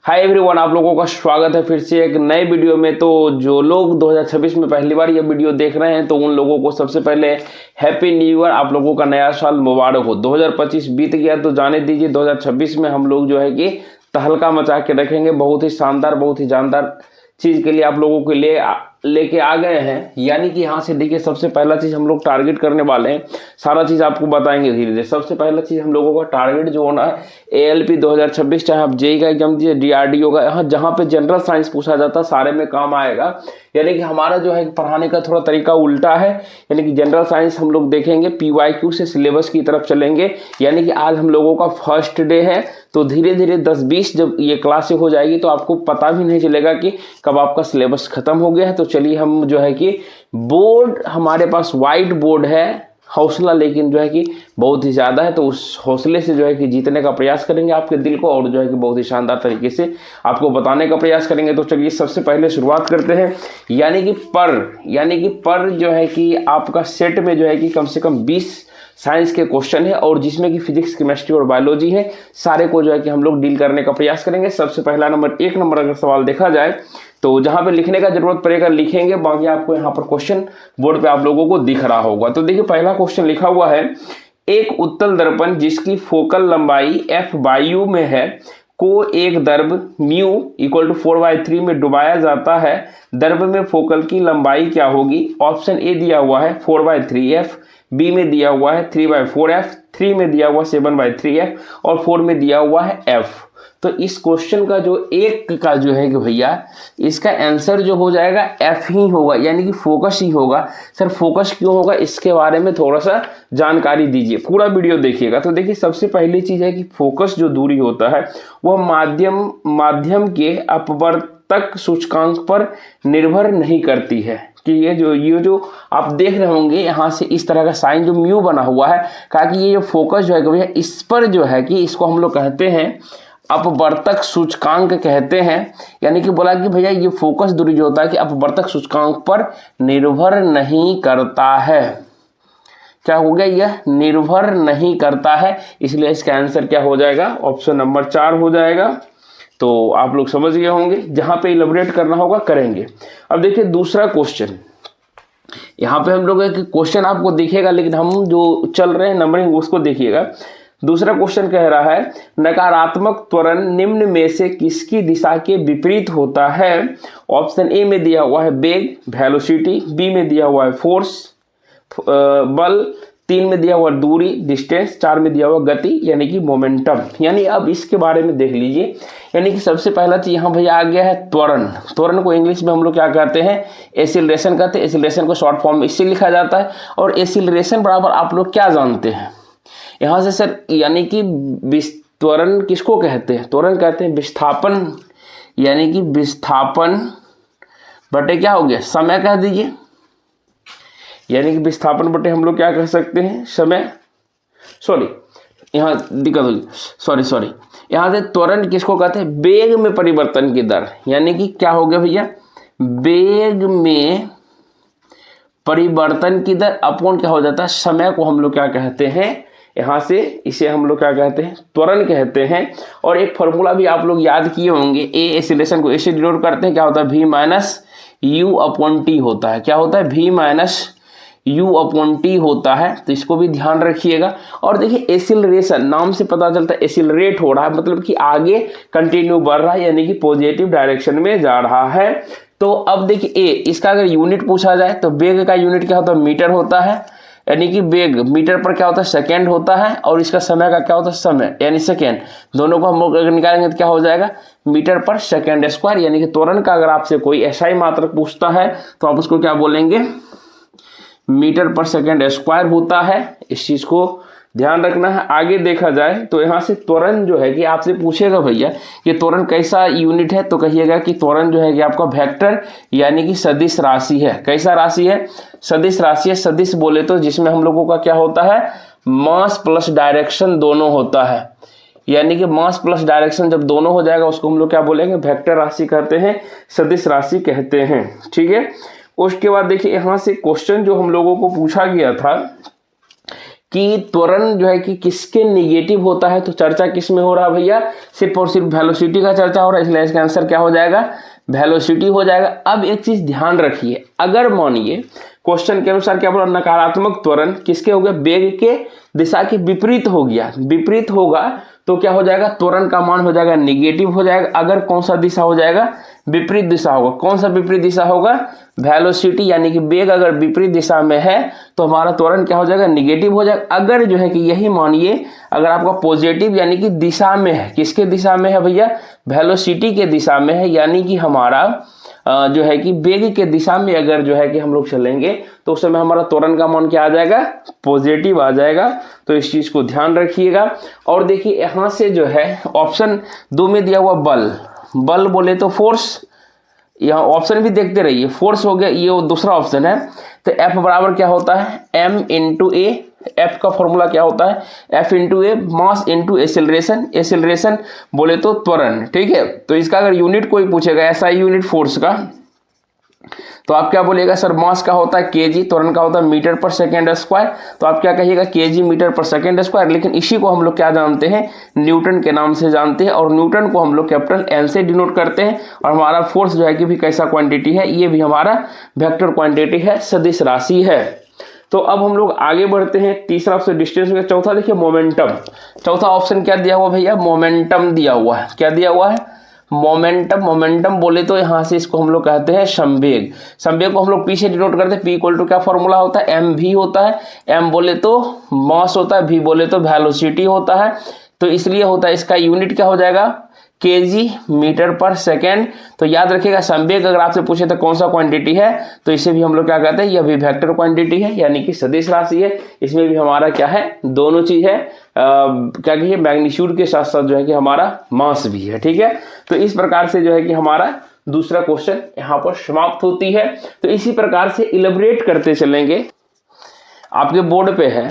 Hi everyone, आप लोगों का स्वागत है फिर से एक नए वीडियो में। तो जो लोग 2026 में पहली बार ये वीडियो देख रहे हैं तो उन लोगों को सबसे पहले हैप्पी न्यू ईयर। आप लोगों का नया साल मुबारक हो। 2025 बीत गया तो जाने दीजिए, 2026 में हम लोग जो है कि तहलका मचा के रखेंगे। बहुत ही शानदार, बहुत ही जानदार चीज के लिए आप लोगों के लिए लेके आ गए हैं। यानी कि यहाँ से देखिए, सबसे पहला चीज हम लोग टारगेट करने वाले हैं। सारा चीज आपको बताएंगे धीरे धीरे। सबसे पहला चीज हम लोगों का टारगेट जो होना है ALP 2026, चाहे आप जेई का एग्जाम दीजिए, DRDO का, यहाँ जहाँ पे जनरल साइंस पूछा जाता है सारे में काम आएगा। यानी कि हमारा जो है पढ़ाने का थोड़ा तरीका उल्टा है। यानी कि जनरल साइंस हम लोग देखेंगे, PYQ से सिलेबस की तरफ चलेंगे। यानी कि आज हम लोगों का फर्स्ट डे है, तो धीरे धीरे 10-20 जब ये क्लासें हो जाएगी तो आपको पता भी नहीं चलेगा कि कब आपका सिलेबस खत्म हो गया है। तो चलिए, हम जो है कि बोर्ड हमारे पास व्हाइट बोर्ड है, हौसला लेकिन जो है कि बहुत ही ज़्यादा है, तो उस हौसले से जो है कि जीतने का प्रयास करेंगे आपके दिल को, और जो है कि बहुत ही शानदार तरीके से आपको बताने का प्रयास करेंगे। तो चलिए, सबसे पहले शुरुआत करते हैं। यानी कि पर जो है कि आपका सेट में जो है कि कम से कम 20 साइंस के क्वेश्चन है, और जिसमें कि फिजिक्स, केमिस्ट्री और बायोलॉजी है। सारे को जो है कि हम लोग डील करने का प्रयास करेंगे। सबसे पहला एक नंबर अगर सवाल देखा जाए तो जहां पे लिखने का जरूरत पड़ेगा लिखेंगे, बाकी आपको यहाँ पर क्वेश्चन बोर्ड पे आप लोगों को दिख रहा होगा। तो देखिए, पहला क्वेश्चन लिखा हुआ है, एक उत्तल दर्पण जिसकी फोकल लंबाई f/u में है को एक दर्ब म्यू = 4/3 में डुबाया जाता है। दर्ब में फोकल की लंबाई क्या होगी? ऑप्शन ए दिया हुआ है 4/3f, बी में दिया हुआ है 3/4f, 3 में दिया हुआ 7/3f और 4 में दिया हुआ है f। तो इस क्वेश्चन का जो एक का जो है कि भैया इसका आंसर जो हो जाएगा f ही होगा, यानी कि फोकस ही होगा। सर फोकस क्यों होगा, इसके बारे में थोड़ा सा जानकारी दीजिए, पूरा वीडियो देखिएगा। तो देखिए, सबसे पहली चीज है कि फोकस जो दूरी होता है वह माध्यम के अपवर्तक सूचकांक पर निर्भर नहीं करती है। कि ये जो आप देख रहे होंगे यहाँ से इस तरह का साइन जो म्यू बना हुआ है, कहा कि ये जो फोकस जो है भैया इस पर जो है कि इसको हम लोग कहते हैं अपवर्तक सूचकांक कहते हैं। यानी कि बोला कि भैया ये फोकस दूरी जो होता है कि अपवर्तक सूचकांक पर निर्भर नहीं करता है। क्या हो गया? यह निर्भर नहीं करता है, इसलिए इसका आंसर क्या हो जाएगा? ऑप्शन नंबर 4 हो जाएगा। तो आप लोग समझ गए होंगे, जहां पे इलेबोरेट करना होगा करेंगे। अब देखिए दूसरा क्वेश्चन, यहाँ पे हम लोग क्वेश्चन आपको दिखेगा, लेकिन हम जो चल रहे हैं नंबरिंग उसको देखिएगा। दूसरा क्वेश्चन कह रहा है, नकारात्मक त्वरण निम्न में से किसकी दिशा के विपरीत होता है? ऑप्शन ए में दिया हुआ है वेग, वेलोसिटी, बी में दिया हुआ है फोर्स, बल, 3 में दिया हुआ दूरी, डिस्टेंस, 4 में दिया हुआ गति यानी कि मोमेंटम। यानी अब इसके बारे में देख लीजिए। यानी कि सबसे पहला चीज यहाँ भैया आ गया है त्वरण। त्वरण को इंग्लिश में हम लोग क्या कहते हैं? एक्सीलरेशन कहते हैं। एक्सीलरेशन को शॉर्ट फॉर्म में इससे लिखा जाता है। और एक्सीलरेशन बराबर आप लोग क्या जानते हैं यहाँ से सर? यानी कि त्वरण किसको कहते हैं? त्वरण कहते हैं विस्थापन, यानी कि विस्थापन बटे क्या हो गया? समय कह दीजिए। यानी कि विस्थापन बटे हम लोग क्या कह सकते हैं? समय। सॉरी, यहाँ दिक्कत होगी, सॉरी। यहाँ से त्वरण किसको कहते हैं? वेग में परिवर्तन की दर। यानी कि क्या हो गया भैया? वेग में परिवर्तन की दर अपॉन क्या हो जाता है? समय को हम लोग क्या कहते हैं? यहाँ से इसे हम लोग क्या कहते हैं? त्वरण कहते हैं। और एक फॉर्मूला भी आप लोग याद किए होंगे, ए एक्सीलरेशन को ऐसे डिनोट करते हैं, क्या होता है? v-u/t होता है। क्या होता है? v-u/t होता है। तो इसको भी ध्यान रखिएगा। और देखिए, एक्सीलरेशन नाम से पता चलता है एक्सीलरेट हो रहा है, मतलब कि आगे कंटिन्यू बढ़ रहा है, यानी कि पॉजिटिव डायरेक्शन में जा रहा है। तो अब देखिए ए, इसका अगर यूनिट पूछा जाए तो वेग का यूनिट क्या होता है? मीटर होता है। यानी कि वेग मीटर पर क्या होता है? सेकेंड होता है। और इसका समय का क्या होता है? समय यानी सेकेंड। दोनों को हम लोग अगर निकालेंगे तो क्या हो जाएगा? मीटर पर सेकेंड स्क्वायर। यानी कि त्वरण का अगर आपसे कोई ऐसा ही मात्रक पूछता है तो आप उसको क्या बोलेंगे? मीटर पर सेकेंड स्क्वायर होता है। इस चीज को ध्यान रखना है। आगे देखा जाए तो यहाँ से त्वरण जो है कि आपसे पूछेगा भैया कि त्वरण कैसा यूनिट है, तो कहिएगा कि त्वरण जो है कि आपका वेक्टर यानी कि सदिश राशि है। कैसा राशि है? सदिश राशि है। सदिश बोले तो जिसमें हम लोगों का क्या होता है? मास प्लस डायरेक्शन दोनों होता है। यानी कि मास प्लस डायरेक्शन जब दोनों हो जाएगा उसको हम लोग क्या बोलेंगे? वेक्टर राशि कहते हैं, सदिश राशि कहते हैं। ठीक है। उसके बाद देखिए, यहाँ से क्वेश्चन जो हम लोगों को पूछा गया था कि त्वरण जो है कि किसके निगेटिव होता है, तो चर्चा किस में हो रहा है भैया, सिर्फ और सिर्फ वेलोसिटी का चर्चा हो रहा है, इसलिए इसका आंसर क्या हो जाएगा, वेलोसिटी हो जाएगा। अब एक चीज ध्यान रखिए, अगर मानिए क्वेश्चन के अनुसार क्या बोला, नकारात्मक त्वरण किसके हो गया, वेग के दिशा के विपरीत हो गया, विपरीत होगा तो क्या हो जाएगा, त्वरण का मान हो जाएगा निगेटिव हो जाएगा। अगर कौन सा दिशा हो जाएगा, विपरीत दिशा होगा। कौन सा विपरीत दिशा होगा, वेलोसिटी, यानी कि वेग अगर विपरीत दिशा में है तो हमारा त्वरण क्या हो जाएगा, निगेटिव हो जाएगा। अगर जो है कि यही मानिए अगर आपका पॉजिटिव यानी कि दिशा में है, किसके दिशा में है भैया, वेलोसिटी के दिशा में है, यानी कि हमारा जो है कि वेग के दिशा में अगर जो है कि हम लोग चलेंगे तो उस समय हमारा त्वरण का मान क्या आ जाएगा, पॉजिटिव आ जाएगा। तो इस चीज को ध्यान रखिएगा। और देखिए यहां से जो है ऑप्शन 2 में दिया हुआ बल, बल बोले तो फोर्स, यहाँ ऑप्शन भी देखते रहिए, फोर्स हो गया, ये वो दूसरा ऑप्शन है। तो F बराबर क्या होता है, m इंटू ए, एफ का फॉर्मूला क्या होता है, F इंटू ए, मास इंटू एसेलरेशन, एसेलरेशन बोले तो त्वरण, ठीक है। तो इसका अगर यूनिट कोई पूछेगा SI यूनिट फोर्स का, तो आप क्या बोलिएगा, सर मास का होता है केजी, त्वरण का होता है मीटर पर सेकेंड स्क्वायर, तो आप क्या कहिएगा, केजी मीटर पर सेकेंड स्क्वायर। लेकिन इसी को हम लोग क्या जानते हैं, न्यूटन के नाम से जानते हैं, और न्यूटन को हम लोग कैपिटल एन से डिनोट करते हैं। और हमारा फोर्स जो है कि भी कैसा क्वांटिटी है, ये भी हमारा वेक्टर क्वांटिटी है, सदिश राशि है। तो अब हम लोग आगे बढ़ते हैं, तीसरा ऑप्शन डिस्टेंस हो गया। चौथा देखिए मोमेंटम, चौथा ऑप्शन क्या दिया हुआ भैया, मोमेंटम दिया हुआ है। क्या दिया हुआ है, मोमेंटम। मोमेंटम बोले तो यहाँ से इसको हम लोग कहते हैं संवेग, संवेग को हम लोग पी से डिनोट करते हैं। पी इक्वल टू क्या फॉर्मूला होता है, एम वी होता है, एम बोले तो मास होता है, वी बोले तो वेलोसिटी होता है। तो इसलिए होता है, इसका यूनिट क्या हो जाएगा, केजी मीटर पर सेकेंड। तो याद रखिएगा संवेग अगर आपसे पूछे तो कौन सा क्वांटिटी है, तो इसे भी हम लोग क्या कहते हैं, यह भी वेक्टर क्वांटिटी है, यानी कि सदिश राशि है। इसमें भी हमारा क्या है, दोनों चीज है, क्या कहिए, मैग्नीट्यूड के साथ साथ जो है कि हमारा मास भी है, ठीक है। तो इस प्रकार से जो है कि हमारा दूसरा क्वेश्चन यहाँ पर समाप्त होती है। तो इसी प्रकार से इलेबोरेट करते चलेंगे। आपके बोर्ड पे है,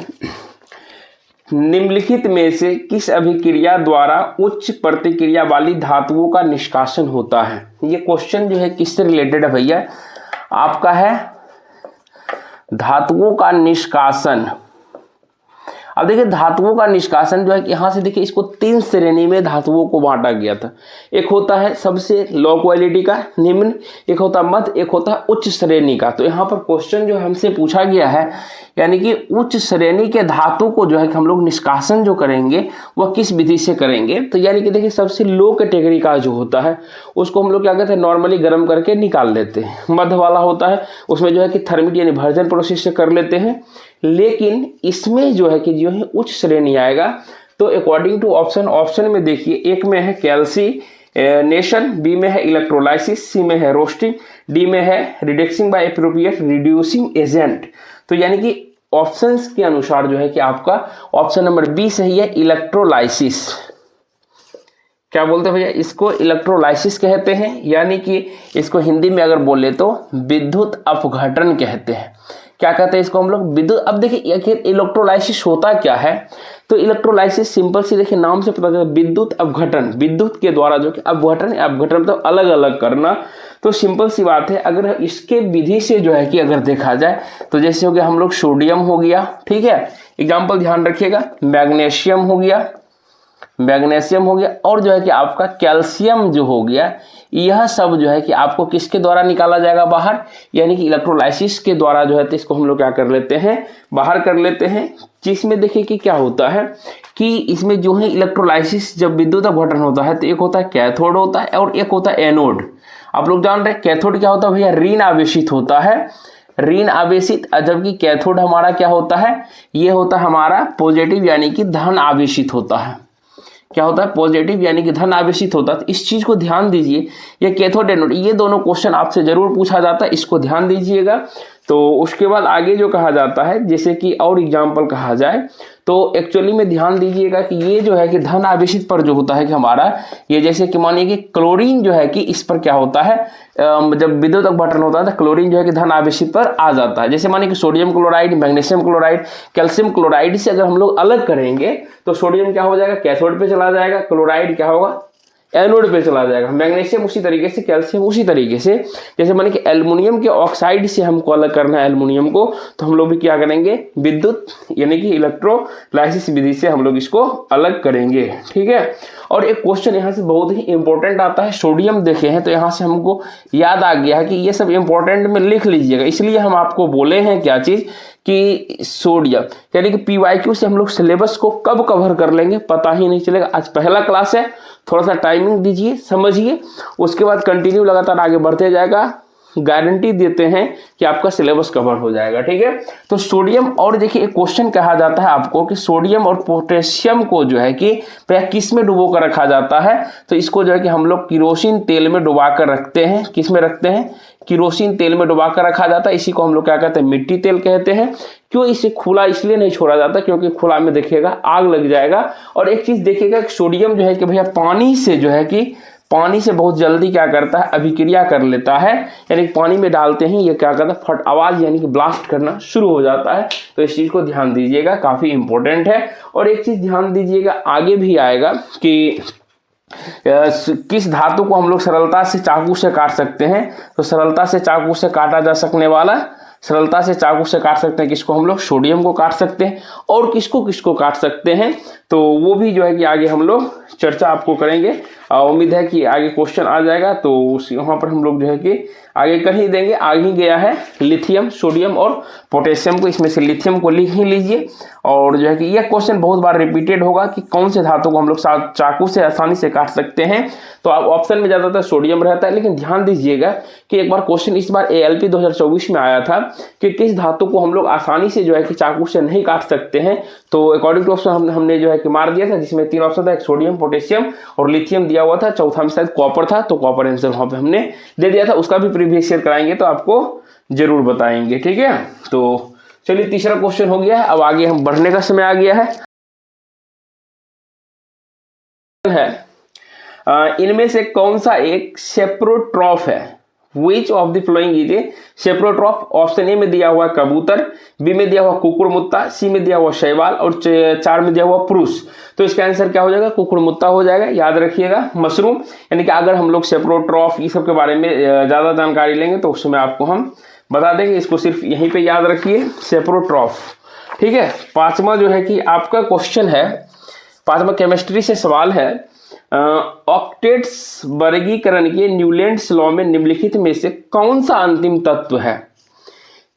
निम्नलिखित में से किस अभिक्रिया द्वारा उच्च प्रतिक्रिया वाली धातुओं का निष्कासन होता है। ये क्वेश्चन जो है किससे रिलेटेड है भैया, आपका है धातुओं का निष्कासन। अब देखिए धातुओं का निष्कासन जो है कि यहाँ से देखिए इसको 3 श्रेणी में धातुओं को बांटा गया था। एक होता है सबसे लो क्वालिटी का निम्न, एक होता है मध्य, एक होता है उच्च श्रेणी का। तो यहाँ पर क्वेश्चन जो हमसे पूछा गया है, यानी कि उच्च श्रेणी के धातु को जो है कि हम लोग निष्कासन जो करेंगे वह किस विधि से करेंगे। तो यानी कि देखिए सबसे लो कैटेगरी का जो होता है उसको हम लोग क्या कहते हैं, नॉर्मली गर्म करके निकाल लेते हैं। मध्य वाला होता है उसमें जो है कि थर्मिट यानी भर्जन प्रोसेस से कर लेते हैं। लेकिन इसमें जो है कि जो है उच्च श्रेणी आएगा, तो अकॉर्डिंग टू ऑप्शन में देखिए, एक में है कैल्सीनेशन, बी में है इलेक्ट्रोलाइसिस, सी में है रोस्टिंग, डी में है रिडक्सिंग बाय एप्रोप्रिएट रिड्यूसिंग एजेंट। तो यानी कि ऑप्शंस के अनुसार जो है कि आपका ऑप्शन नंबर बी सही है, इलेक्ट्रोलाइसिस। क्या बोलते हैं भैया, इसको इलेक्ट्रोलाइसिस कहते हैं, यानी कि इसको हिंदी में अगर बोले तो विद्युत अपघटन कहते हैं। क्या कहते हैं इसको हम लोग, विद्युत। अब देखिए इलेक्ट्रोलाइसिस होता क्या है, तो इलेक्ट्रोलाइसिस सिंपल सी देखिए नाम से पता चलता है, विद्युत अपघटन, विद्युत के द्वारा जो कि अपघटन मतलब अलग अलग करना। तो सिंपल सी बात है, अगर इसके विधि से जो है कि अगर देखा जाए तो जैसे हो गया हम लोग सोडियम हो गया, ठीक है, एग्जाम्पल ध्यान रखिएगा, मैग्नीशियम हो गया, मैग्नीशियम हो गया, और जो है कि आपका कैल्शियम जो हो गया, यह सब जो है कि आपको किसके द्वारा निकाला जाएगा बाहर, यानी कि इलेक्ट्रोलाइसिस के द्वारा जो है तो इसको हम लोग क्या कर लेते हैं, बाहर कर लेते हैं। जिसमें देखिए कि क्या होता है कि इसमें जो है इलेक्ट्रोलाइसिस जब विद्युत अपघटन होता है तो एक होता है कैथोड होता है और एक होता है एनोड। आप लोग जान रहे हैं कैथोड क्या होता है भैया, ऋण आवेशित होता है, ऋण आवेशित, जबकि कैथोड हमारा क्या होता है, ये होता है हमारा पॉजिटिव यानी कि धन आवेशित होता है। क्या होता है, पॉजिटिव यानी कि धन आवेशित होता है। तो इस चीज को ध्यान दीजिए, ये कैथोड एनोड, ये दोनों क्वेश्चन आपसे जरूर पूछा जाता है, इसको ध्यान दीजिएगा। तो उसके बाद आगे जो कहा जाता है, जैसे कि और एग्जाम्पल कहा जाए तो एक्चुअली में ध्यान दीजिएगा कि ये जो है कि धन आवेशित पर जो होता है कि हमारा ये, जैसे कि मानिए कि क्लोरीन जो है कि इस पर क्या होता है, जब विद्युत अपघटन होता है तो क्लोरीन जो है कि धन आवेशित पर आ जाता है। जैसे मानिए कि sodium chloride, magnesium chloride, calcium chloride से अगर हम लोग अलग करेंगे तो सोडियम क्या हो जाएगा, कैथोड पे चला जाएगा, क्लोराइड क्या होगा, एनोड पे चला जाएगा। मैग्नीशियम उसी तरीके से, कैल्शियम उसी तरीके से। जैसे माने कि एल्युमिनियम के ऑक्साइड से हमको अलग करना है एल्युमिनियम को, तो हम लोग भी क्या करेंगे, विद्युत यानी कि इलेक्ट्रोलाइसिस विधि से हम लोग इसको अलग करेंगे। ठीक है। और एक क्वेश्चन यहाँ से बहुत ही इंपॉर्टेंट आता है, सोडियम देखे हैं तो यहाँ से हमको याद आ गया है कि ये सब इंपॉर्टेंट में लिख लीजिएगा, इसलिए हम आपको बोले हैं क्या चीज कि सोडियम, यानी कि PYQ से हम लोग सिलेबस को कब कवर कर लेंगे पता ही नहीं चलेगा। आज पहला क्लास है, थोड़ा सा टाइमिंग दीजिए, समझिए, उसके बाद कंटिन्यू लगातार आगे बढ़ते जाएगा, गारंटी देते हैं कि आपका सिलेबस कवर हो जाएगा। ठीक है। तो सोडियम, और देखिए एक क्वेश्चन कहा जाता है आपको कि सोडियम और पोटेशियम को जो है कि किस में डुबो कर रखा जाता है, तो इसको जो है कि हम लोग किरोसिन तेल में डुबा कर रखते हैं। किस में रखते हैं, किरोसिन तेल में डुबा कर रखा जाता है। इसी को हम लोग क्या कहते हैं, मिट्टी तेल कहते हैं। क्यों, इसे खुला इसलिए नहीं छोड़ा जाता क्योंकि खुला में देखिएगा आग लग जाएगा। और एक चीज देखिएगा कि सोडियम जो है कि भैया पानी से जो है कि पानी से बहुत जल्दी क्या करता है, अभिक्रिया कर लेता है, यानी कि पानी में डालते हैं ये क्या करता है, फट आवाज यानी कि ब्लास्ट करना शुरू हो जाता है। तो इस चीज को ध्यान दीजिएगा, काफी इंपॉर्टेंट है। और एक चीज ध्यान दीजिएगा, आगे भी आएगा कि किस धातु को हम लोग सरलता से चाकू से काट सकते हैं, तो सरलता से चाकू से काटा जा सकने वाला, सरलता से चाकू से काट सकते हैं किसको, हम लोग सोडियम को काट सकते हैं। और किसको किसको काट सकते हैं, तो वो भी जो है कि आगे हम लोग चर्चा आपको करेंगे। उम्मीद है कि आगे क्वेश्चन आ जाएगा, तो वहाँ पर हम लोग जो है कि आगे कर ही देंगे। आ ही गया है लिथियम, सोडियम और पोटेशियम को, इसमें से लिथियम को लिख ही लीजिए। और जो है कि यह क्वेश्चन बहुत बार रिपीटेड होगा कि कौन से धातु को हम लोग चाकू से आसानी से काट सकते हैं, तो आप ऑप्शन में ज़्यादातर सोडियम रहता है। लेकिन ध्यान दीजिएगा कि एक बार क्वेश्चन इस बार ALP 2024 में आया था कि किस धातु को हम लोग आसानी से जो है कि चाकू से नहीं काट सकते हैं, तो अकॉर्डिंग टू ऑप्शन हमने जो है कि मार दिया था, जिसमें 3 ऑप्शन था, एक सोडियम, पोटेशियम और लिथियम दिया हुआ था, चौथा में शायद कॉपर था, तो कॉपर आंसर वहां पे हमने दे दिया था। उसका भी प्रीवियस ईयर कराएंगे तो आपको जरूर बताएंगे। ठीक है। तो चलिए तीसरा क्वेश्चन हो गया है, अब आगे हम बढ़ने का समय आ गया है। इनमें से कौन सा एक सेप्रोट्रॉफ है, which of the following is a saprotroph. Option A में दिया हुआ कबूतर, बी में दिया हुआ कुकुरमुत्ता, सी में दिया हुआ शैवाल और 4 में दिया हुआ पुरुष। तो इसका आंसर क्या हो जाएगा, कुकुरमुत्ता हो जाएगा। याद रखिएगा मशरूम, यानी कि अगर हम लोग सेप्रोट्रॉफ ये सब के बारे में ज्यादा जानकारी लेंगे तो उस समय आपको हम बता देंगे, इसको सिर्फ यहीं पे याद रखिए, सेप्रोट्रॉफ। ठीक है। पांचवा जो है कि आपका क्वेश्चन है, पांचवा केमिस्ट्री से सवाल है, ऑक्टेट्स वर्गीकरण के न्यूलैंड्स लॉ में निम्नलिखित में से कौन सा अंतिम तत्व है।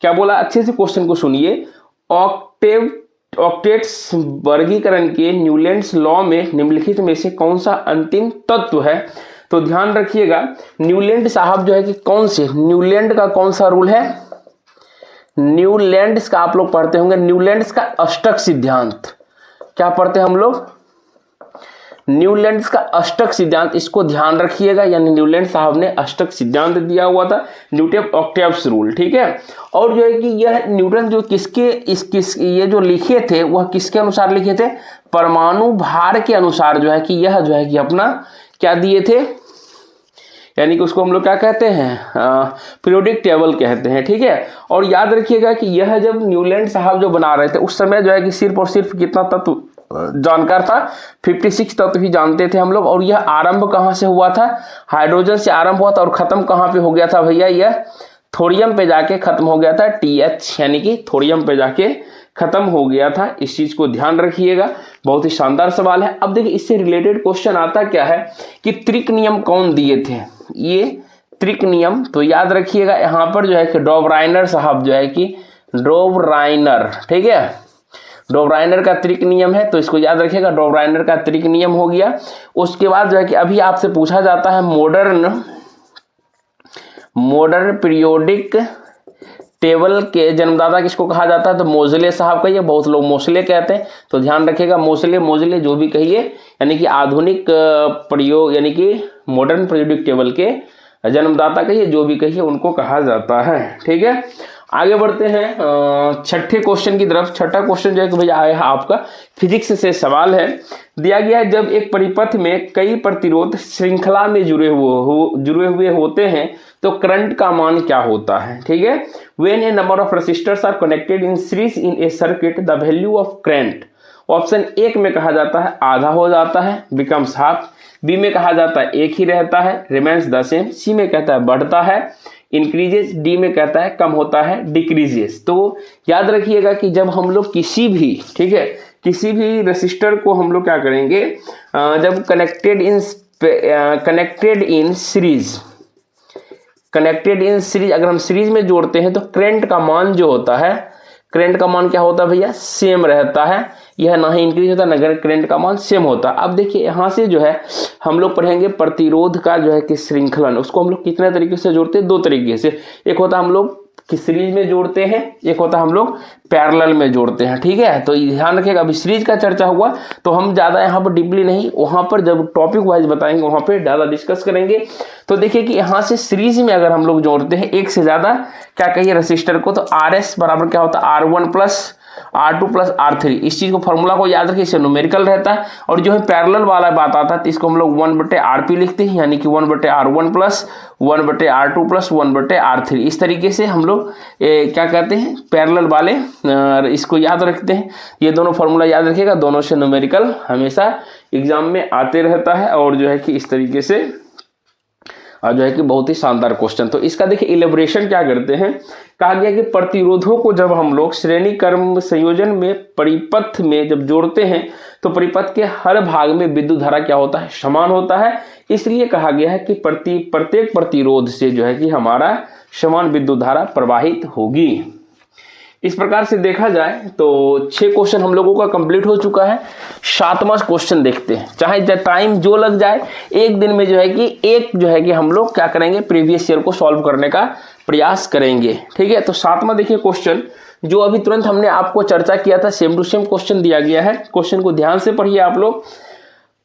क्या बोला, अच्छे से क्वेश्चन को सुनिए। ऑक्टेट्स वर्गीकरण के न्यूलैंड्स लॉ में निम्नलिखित में से कौन सा अंतिम तत्व है। तो ध्यान रखिएगा, न्यूलैंड साहब जो है कि कौन से, न्यूलैंड का कौन सा रूल है, न्यूलैंड्स का आप लोग पढ़ते होंगे, न्यूलैंड्स का अष्टक सिद्धांत। क्या पढ़ते हैं हम लोग, न्यूलैंड्स का अष्टक सिद्धांत, इसको ध्यान रखिएगा। यानी न्यूलैंड साहब ने अष्टक सिद्धांत दिया हुआ था, न्यूटन ऑक्टेव्स रूल। ठीक है। और जो है कि यह न्यूटन जो ये जो लिखे थे वह किसके अनुसार लिखे थे, परमाणु भार के अनुसार जो है कि यह जो है कि अपना क्या दिए थे, यानी कि उसको हम लोग क्या कहते हैं, पीरियोडिक टेबल कहते हैं। ठीक है। और याद रखिएगा कि यह जब न्यूलैंड साहब जो बना रहे थे उस समय जो है कि सिर्फ और सिर्फ कितना तत्व जानकार था, 56 तत्व ही जानते थे हम लोग। और यह आरंभ कहाँ से हुआ था, हाइड्रोजन से आरंभ हुआ था, और खत्म कहाँ पे हो गया था भैया, यह थोरियम पे जाके खत्म हो गया था, TH यानी कि थोरियम पे जाके खत्म हो गया था। इस चीज को ध्यान रखिएगा, बहुत ही शानदार सवाल है। अब देखिए इससे रिलेटेड क्वेश्चन आता क्या है कि त्रिक नियम कौन दिए थे, ये त्रिक नियम, तो याद रखिएगा यहाँ पर जो है कि डॉबराइनर साहब जो है कि डॉबराइनर, ठीक है, डॉबराइनर का त्रिक नियम है, तो इसको याद रखिएगा, डॉबराइनर का त्रिक नियम हो गया। उसके बाद जो है कि अभी आपसे पूछा जाता है मॉडर्न पीरियोडिक टेबल के जन्मदाता किसको कहा जाता है, तो मोजले साहब कहिए, बहुत लोग मोसले कहते हैं, तो ध्यान रखिएगा, मोजले जो भी कहिए, यानी कि आधुनिक प्रयोग यानी कि मॉडर्न पीरियोडिक टेबल के जन्मदाता कहिए, जो भी कहिए उनको कहा जाता है। ठीक है। आगे बढ़ते हैं छठे क्वेश्चन की तरफ। छठा क्वेश्चन जो है कि भैया आया है आपका फिजिक्स से सवाल है, दिया गया है जब एक परिपथ में कई प्रतिरोध श्रृंखला में जुड़े हुए होते हैं तो करंट का मान क्या होता है। ठीक है। When a number of resistors are connected in series in a circuit the value of current, option एक में कहा जाता है आधा हो जाता है, बिकम्स हाफ, बी में कहा जाता है एक ही रहता है, रिमेन्स द सेम। सी में कहता है बढ़ता है, इंक्रीजेस। डी में कहता है कम होता है, डिक्रीजेस। तो याद रखिएगा कि जब हम लोग किसी भी, ठीक है, किसी भी रेसिस्टर को हम लोग क्या करेंगे, जब कनेक्टेड इन सीरीज अगर हम सीरीज में जोड़ते हैं तो करंट का मान जो होता है, करंट का मान क्या होता है भैया, सेम रहता है। यह ना ही इंक्रीज होता ना करंट का मान सेम होता। अब देखिए यहाँ से जो है हम लोग पढ़ेंगे प्रतिरोध का जो है कि श्रृंखलन, उसको हम लोग कितने तरीके से जोड़ते हैं, दो तरीके से। एक होता है हम लोग कि सीरीज में जोड़ते हैं, एक होता है हम लोग पैरेलल में जोड़ते हैं, ठीक है। तो ध्यान रखिएगा, अभी सीरीज का चर्चा हुआ तो हम ज़्यादा यहाँ पर डीपली नहीं, वहाँ पर जब टॉपिक वाइज बताएंगे वहाँ पे ज़्यादा डिस्कस करेंगे। तो देखिए कि यहाँ से सीरीज में अगर हम लोग जोड़ते हैं एक से ज़्यादा क्या कहिए रेसिस्टर को, तो RS बराबर क्या होता है, R1 plus R2 plus R3। इस चीज़ को फॉर्मूला को याद रखिए, इससे न्यूमेरिकल रहता है। और जो है पैरेलल वाला बात आता है तो इसको हम लोग 1/RP लिखते हैं, यानी कि 1/R1 plus 1/R2 plus 1/R3। इस तरीके से हम लोग क्या कहते हैं पैरेलल वाले इसको याद रखते हैं। ये दोनों फॉर्मूला याद रखिएगा, दोनों से न्यूमेरिकल हमेशा एग्जाम में आते रहता है। और जो है कि इस तरीके से जो है कि बहुत ही शानदार क्वेश्चन। तो इसका देखिए इलेबोरेशन क्या करते हैं, कहा गया कि प्रतिरोधों को जब हम लोग श्रेणी क्रम संयोजन में परिपथ में जब जोड़ते हैं तो परिपथ के हर भाग में विद्युत धारा क्या होता है, समान होता है। इसलिए कहा गया है कि प्रत्येक प्रतिरोध से जो है कि हमारा समान विद्युत धारा प्रवाहित होगी। इस प्रकार से देखा जाए तो 6 क्वेश्चन हम लोगों का कंप्लीट हो चुका है। 7वां क्वेश्चन देखते हैं, चाहे टाइम जो लग जाए, एक दिन में जो है कि हम लोग क्या करेंगे, प्रीवियस ईयर को सॉल्व करने का प्रयास करेंगे, ठीक है। तो 7वां देखिए क्वेश्चन, जो अभी तुरंत हमने आपको चर्चा किया था, सेम टू सेम क्वेश्चन दिया गया है। क्वेश्चन को ध्यान से पढ़िए आप लोग।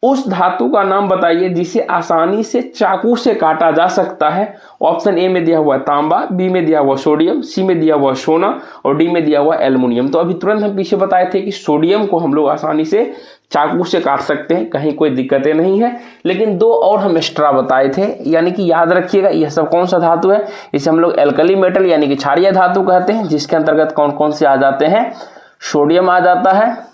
उस धातु का नाम बताइए जिसे आसानी से चाकू से काटा जा सकता है। ऑप्शन ए में दिया हुआ है तांबा, बी में दिया हुआ सोडियम, सी में दिया हुआ सोना और डी में दिया हुआ एल्युमिनियम। तो अभी तुरंत हम पीछे बताए थे कि सोडियम को हम लोग आसानी से चाकू से काट सकते हैं, कहीं कोई दिक्कतें नहीं है। लेकिन 2 और हम एक्स्ट्रा बताए थे, यानी कि याद रखिएगा यह सब कौन सा धातु है, इसे हम लोग एल्कली मेटल यानी कि क्षारीय धातु कहते हैं, जिसके अंतर्गत कौन कौन से आ जाते हैं, सोडियम आ जाता है,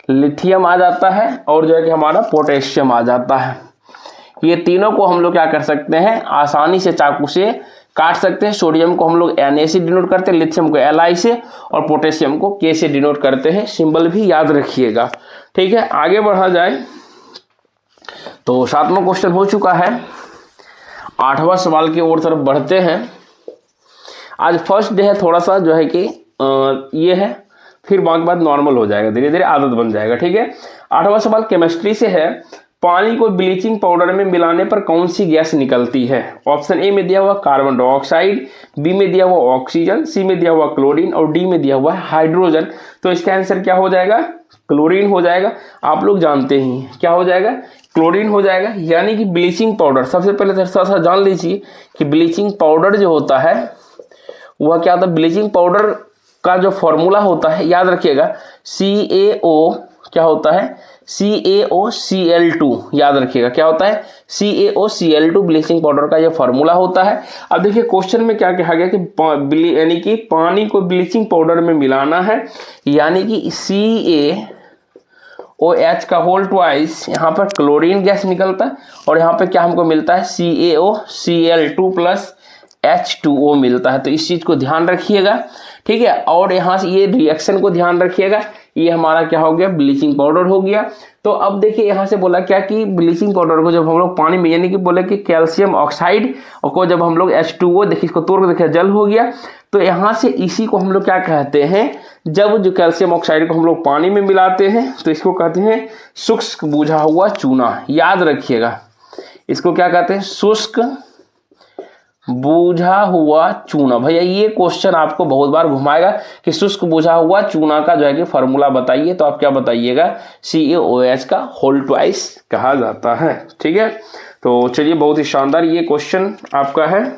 लिथियम आ जाता है और जो है कि हमारा पोटेशियम आ जाता है। ये तीनों को हम लोग क्या कर सकते हैं, आसानी से चाकू से काट सकते हैं। सोडियम को हम लोग Na से डिनोट करते हैं, लिथियम को Li से और पोटेशियम को K से डिनोट करते हैं। सिंबल भी याद रखिएगा, ठीक है। आगे बढ़ा जाए तो 7वां क्वेश्चन हो चुका है। 8वां सवाल की ओर तरफ बढ़ते हैं। आज फर्स्ट डे है, थोड़ा सा जो है कि ये है, फिर बाकी बात नॉर्मल हो जाएगा, धीरे धीरे आदत बन जाएगा, ठीक है। 8वां सवाल केमिस्ट्री से है। पानी को ब्लीचिंग पाउडर में मिलाने पर कौन सी गैस निकलती है। ऑप्शन ए में दिया हुआ कार्बन डाइऑक्साइड, बी में दिया हुआ ऑक्सीजन, सी में दिया हुआ क्लोरीन और डी में दिया हुआ हाइड्रोजन। तो इसका आंसर क्या हो जाएगा, क्लोरीन हो जाएगा। आप लोग जानते ही क्या हो जाएगा, क्लोरीन हो जाएगा। यानी कि ब्लीचिंग पाउडर, सबसे पहले थोड़ा सा जान लीजिए कि ब्लीचिंग पाउडर जो होता है वह क्या होता है, ब्लीचिंग पाउडर का जो फॉर्मूला होता है याद रखिएगा, CaO क्या होता है, CaOCl2 याद रखिएगा क्या होता है, CaOCl2 ब्लीचिंग पाउडर का ये फॉर्मूला होता है। अब देखिए क्वेश्चन में क्या कहा गया कि यानी कि पानी को ब्लीचिंग पाउडर में मिलाना है, यानी कि CaOH का होल ट्वाइस यहाँ पर क्लोरीन गैस निकलता है और यहाँ पे क्या हमको मिलता है, CaOCl2 प्लस H2O मिलता है। तो इस चीज को ध्यान रखिएगा, ठीक है। और यहाँ से ये रिएक्शन को ध्यान रखिएगा, ये हमारा क्या हो गया, ब्लीचिंग पाउडर हो गया। तो अब देखिए यहाँ से बोला क्या कि ब्लीचिंग पाउडर को जब हम लोग पानी में, यानी कि बोले कि कैल्शियम ऑक्साइड को जब हम लोग H2O, देखिए इसको तोड़ के देखिए जल हो गया। तो यहाँ से इसी को हम लोग क्या कहते हैं, जब जो कैल्शियम ऑक्साइड को हम लोग पानी में मिलाते हैं तो इसको कहते हैं शुष्क बुझा हुआ चूना। याद रखिएगा इसको क्या कहते हैं, शुष्क बूझा हुआ चूना। भैया ये क्वेश्चन आपको बहुत बार घुमाएगा कि शुष्क बूझा हुआ चूना का जो है कि फॉर्मूला बताइए, तो आप क्या बताइएगा, CaOH का होल ट्वाइस कहा जाता है, ठीक है। तो चलिए बहुत ही शानदार ये क्वेश्चन आपका है।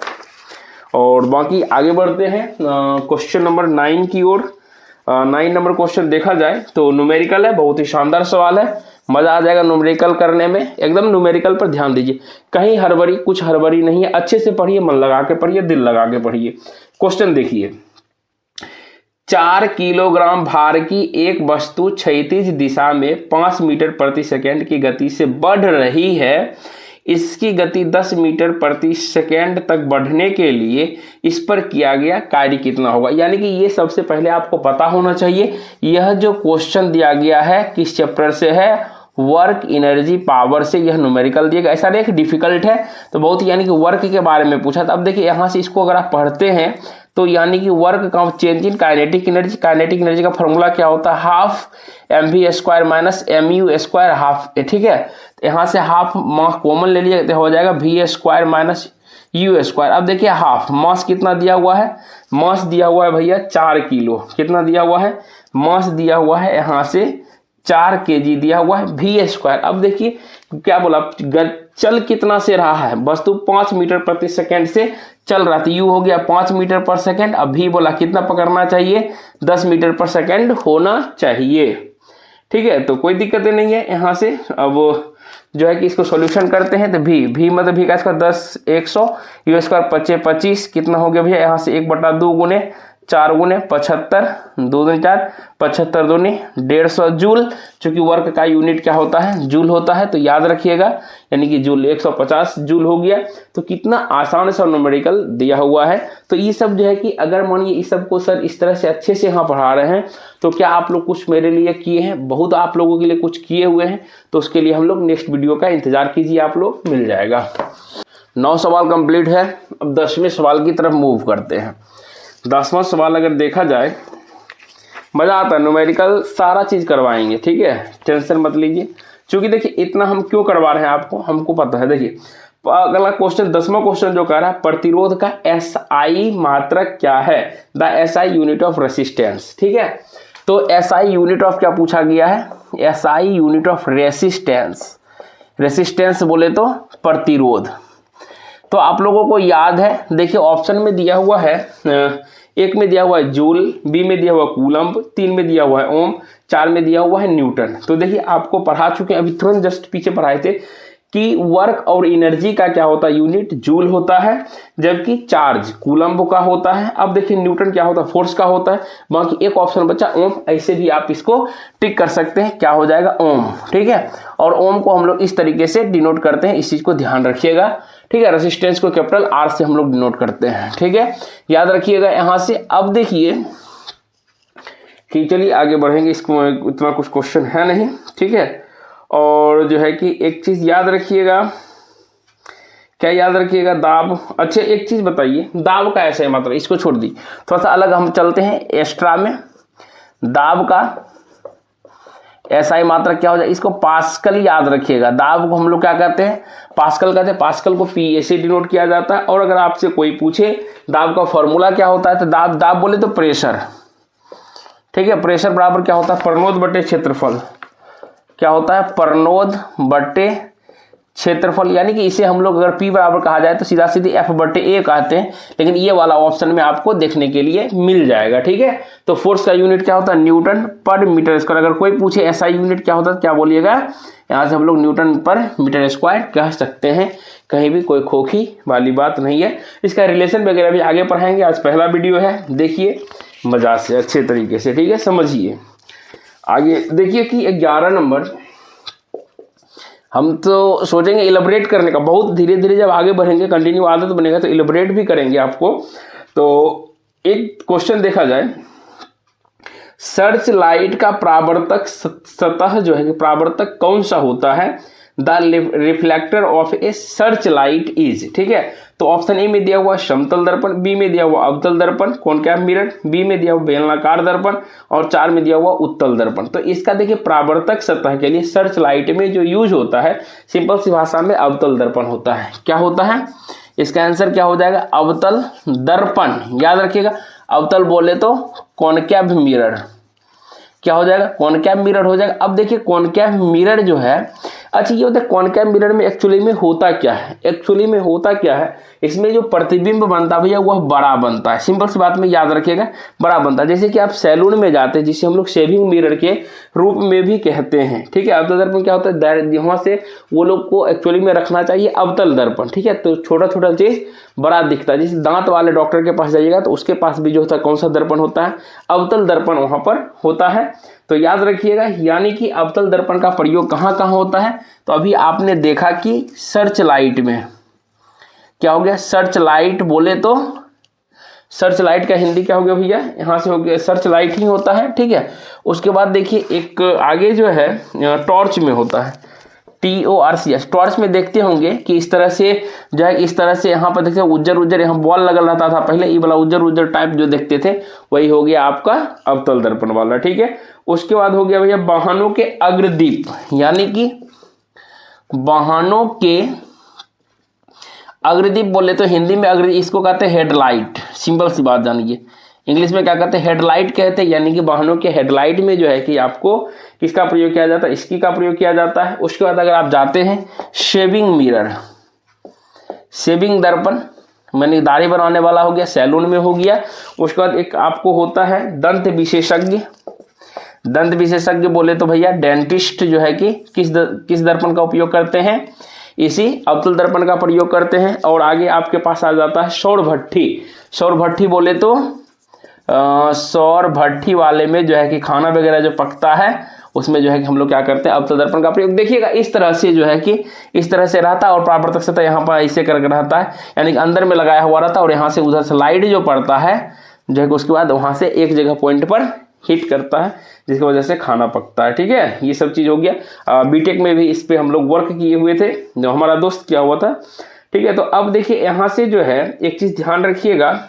और बाकी आगे बढ़ते हैं क्वेश्चन नंबर 9 की ओर। 9 नंबर क्वेश्चन देखा जाए तो न्यूमेरिकल है, बहुत ही शानदार सवाल है, मजा आ जाएगा न्यूमेरिकल करने में। एकदम न्यूमेरिकल पर ध्यान दीजिए, कहीं हड़बड़ी, कुछ हड़बड़ी नहीं है, अच्छे से पढ़िए, मन लगा के पढ़िए, दिल लगा के पढ़िए। क्वेश्चन देखिए, 4 किलोग्राम भार की एक वस्तु क्षैतिज दिशा में 5 मीटर प्रति सेकंड की गति से बढ़ रही है, इसकी गति 10 मीटर प्रति सेकंड तक बढ़ने के लिए इस पर किया गया कार्य कितना होगा। यानी कि ये सबसे पहले आपको पता होना चाहिए। यह जो क्वेश्चन दिया गया है किस चैप्टर से है, वर्क एनर्जी पावर से। यह न्यूमेरिकल दिया गया, ऐसा नहीं कि डिफिकल्ट है, तो बहुत यानी कि वर्क के बारे में पूछा था। अब देखिए यहाँ से इसको अगर आप पढ़ते हैं तो यानी कि वर्क का change in kinetic energy. Kinetic energy का फॉर्मूला क्या होता है, half mv² minus mu² half, ठीक है। तो यहाँ से हाफ मास कॉमन ले लिया तो हो जाएगा v² माइनस u²। अब देखिए हाफ मास कितना दिया हुआ है, मास दिया हुआ है भैया 4 किलो। कितना दिया हुआ है, मास दिया हुआ है यहाँ से 4 kg दिया हुआ है v²। अब देखिए क्या बोला, चल कितना से रहा है, वस्तु 5 मीटर प्रति सेकंड से चल रहा था, u हो गया 5 मीटर पर सेकंड। अब v बोला कितना पकड़ना चाहिए, 10 मीटर पर सेकंड होना चाहिए, ठीक है। तो कोई दिक्कत नहीं है यहाँ से। अब जो है कि इसको सॉल्यूशन करते हैं तो v मतलब v का स्क्वायर 10 100 u² 5 25 कितना हो गया भैया, यहाँ से 1/2 गुने 4 गुने 75 2 दूनी 4 75 दूनी 150 जूल। चूंकि वर्क का यूनिट क्या होता है, जूल होता है, तो याद रखिएगा, यानी कि जूल 150 जूल हो गया। तो कितना आसान सा न्यूमेरिकल दिया हुआ है। तो ये सब जो है कि अगर मानिए इस सब को सर इस तरह से अच्छे से यहाँ पढ़ा रहे हैं तो क्या आप लोग कुछ मेरे लिए किए हैं, बहुत आप लोगों के लिए कुछ किए हुए हैं। तो उसके लिए हम लोग नेक्स्ट वीडियो का इंतजार कीजिए, आप लोग मिल जाएगा। 9 सवाल कंप्लीट है। अब 10वें सवाल की तरफ मूव करते हैं। 10वां सवाल अगर देखा जाए, मज़ा आता है, न्यूमेरिकल सारा चीज़ करवाएंगे, ठीक है, टेंशन मत लीजिए। क्योंकि देखिए इतना हम क्यों करवा रहे हैं आपको, हमको पता है। देखिए अगला क्वेश्चन 10वां क्वेश्चन जो कह रहा है, प्रतिरोध का SI मात्रक क्या है, the SI unit of resistance, ठीक है। तो SI यूनिट ऑफ क्या पूछा गया है, SI unit of resistance. Resistance बोले तो प्रतिरोध। तो आप लोगों को याद है, देखिए ऑप्शन में दिया हुआ है, एक में दिया हुआ है जूल, बी में दिया हुआ कूलम्ब, 3 में दिया हुआ है ओम, 4 में दिया हुआ है न्यूटन। तो देखिए आपको पढ़ा चुके हैं, अभी तुरंत जस्ट पीछे पढ़ाए थे कि वर्क और एनर्जी का क्या होता है यूनिट, जूल होता है, जबकि चार्ज कूलम्ब का होता है। अब देखिए न्यूटन क्या होता है, फोर्स का होता है। बाकी एक ऑप्शन बचा ओम, ऐसे भी आप इसको टिक कर सकते हैं, क्या हो जाएगा ओम, ठीक है। और ओम को हम लोग इस तरीके से डिनोट करते हैं, इस चीज को ध्यान रखिएगा, ठीक है। रेसिस्टेंस को कैपिटल R से हम लोग डिनोट करते हैं, ठीक है, याद रखिएगा यहाँ से। अब देखिए कि चलिए आगे बढ़ेंगे, इसको इतना कुछ क्वेश्चन है नहीं, ठीक है। और जो है कि एक चीज याद रखिएगा, क्या याद रखिएगा, दाब। अच्छा एक चीज बताइए, दाब का ऐसा है मतलब, इसको छोड़ दी, थोड़ा सा अलग हम चलते हैं एक्स्ट्रा में। दाब का SI मात्रक क्या हो जाए, इसको पास्कल याद रखिएगा। दाब को हम लोग क्या कहते हैं, पास्कल कहते हैं। पास्कल को PA से डिनोट किया जाता है। और अगर आपसे कोई पूछे दाब का फॉर्मूला क्या होता है, तो दाब बोले तो प्रेशर, ठीक है। प्रेशर बराबर क्या होता है, परनोद बटे क्षेत्रफल। क्या होता है, परनोद बटे क्षेत्रफल। यानी कि इसे हम लोग अगर P बराबर कहा जाए तो सीधा सीधी F/A कहते हैं, लेकिन ये वाला ऑप्शन में आपको देखने के लिए मिल जाएगा, ठीक है। तो फोर्स का यूनिट क्या होता है, न्यूटन पर मीटर स्क्वायर। अगर कोई पूछे SI यूनिट क्या होता है, क्या बोलिएगा, यहाँ से हम लोग न्यूटन पर मीटर स्क्वायर कह सकते हैं, कहीं भी कोई खोखी वाली बात नहीं है। इसका रिलेशन वगैरह भी आगे पढ़ाएंगे, आज पहला वीडियो है, देखिए मजा से अच्छे तरीके से, ठीक है, समझिए। आगे देखिए कि 11 नंबर, हम तो सोचेंगे इलेबरेट करने का, बहुत धीरे धीरे जब आगे बढ़ेंगे, कंटिन्यू आदत बनेगा तो इलेबरेट भी करेंगे आपको। तो एक क्वेश्चन देखा जाए, सर्च लाइट का परावर्तक सतह जो है, परावर्तक कौन सा होता है, the reflector of A search light is, ठीक है। तो ऑप्शन ए में दिया हुआ समतल दर्पण, बी में दिया हुआ अवतल दर्पण कॉनकेव मिरर, बी में दिया हुआ बेलनाकार दर्पण, और 4 में दिया हुआ उत्तल दर्पण। तो इसका देखिए परावर्तक सतह के लिए सर्च लाइट में जो यूज होता है, सिंपल सी भाषा में अवतल दर्पण होता है। क्या होता है, इसका आंसर क्या हो जाएगा, अवतल दर्पण। याद रखिएगा, अवतल बोले तो कॉनकेव मिरर, क्या हो जाएगा, कॉनकेव मिरर हो जाएगा। अब देखिए कॉनकेव मिरर जो है, अच्छा, ये होता है कॉनकेव मिरर में एक्चुअली में होता क्या है, एक्चुअली में होता क्या है, इसमें जो प्रतिबिंब बनता है भैया वह बड़ा बनता है। सिंपल सी बात में याद रखिएगा, बड़ा बनता है। जैसे कि आप सैलून में जाते हैं, जिसे हम लोग शेविंग मिरर के रूप में भी कहते हैं, ठीक है। अवतल दर्पण क्या होता है, यहाँ से वो लोग को एक्चुअली में रखना चाहिए अवतल दर्पण, ठीक है। तो छोटा छोटा चीज बड़ा दिखता है। जैसे दांत वाले डॉक्टर के पास जाइएगा तो उसके पास भी जो होता है कौन सा दर्पण होता है, अवतल दर्पण वहां पर होता है। तो याद रखिएगा, यानी कि अवतल दर्पण का प्रयोग कहाँ कहाँ होता है। तो अभी आपने देखा कि सर्च लाइट में क्या हो गया, सर्च लाइट बोले तो सर्च लाइट का हिंदी क्या हो गया भैया, यहाँ से हो गया सर्च लाइट ही होता है, ठीक है। उसके बाद देखिए एक आगे जो है टॉर्च में होता है, TORCH, टॉर्च में देखते होंगे कि इस तरह से जो है, इस तरह से यहाँ पर देखते उज्जर उज्जर यहाँ बॉल लगा रहता था पहले, ये वाला उज्जर उज्जर टाइप जो देखते थे वही हो गया आपका अवतल दर्पण वाला, ठीक है। उसके बाद हो गया भैया वाहनों के अग्रदीप, यानी कि वाहनों के अग्रदीप बोले तो हिंदी में अग्रदीप इसको कहते हैं हेडलाइट। सिंपल सी बात जानिए, इंग्लिश में क्या कहते हैं, हेडलाइट कहते हैं। यानी कि वाहनों के हेडलाइट में जो है कि आपको किसका प्रयोग किया जाता है, इसकी का प्रयोग किया जाता है। उसके बाद अगर आप जाते हैं शेविंग मिरर, शेविंग दर्पण मैंने दाढ़ी बनाने वाला हो गया, सैलून में हो गया। उसके बाद एक आपको होता है दंत विशेषज्ञ, दंत विशेषज्ञ बोले तो भैया डेंटिस्ट जो है कि किस दर्पण का उपयोग करते हैं, इसी अवतल दर्पण का प्रयोग करते हैं। और आगे आपके पास आ जाता है सौर भट्ठी, सौर भट्ठी बोले तो सौर भट्ठी वाले में जो है कि खाना वगैरह जो पकता है उसमें जो है कि हम लोग क्या करते हैं अवतल दर्पण का प्रयोग। देखिएगा इस तरह से जो है कि इस तरह से रहता है और परावर्तक सतह यहाँ पर ऐसे करके रहता है, यानी कि अंदर में लगाया हुआ रहता है और यहाँ से उधर से लाइट जो पड़ता है जो है कि उसके बाद वहाँ से एक जगह पॉइंट पर हिट करता है, जिसकी वजह से खाना पकता है, ठीक है। ये सब चीज़ हो गया। बीटेक में भी इस पे हम लोग वर्क किए हुए थे, जो हमारा दोस्त किया हुआ था, ठीक है। तो अब देखिए यहाँ से जो है एक चीज़ ध्यान रखिएगा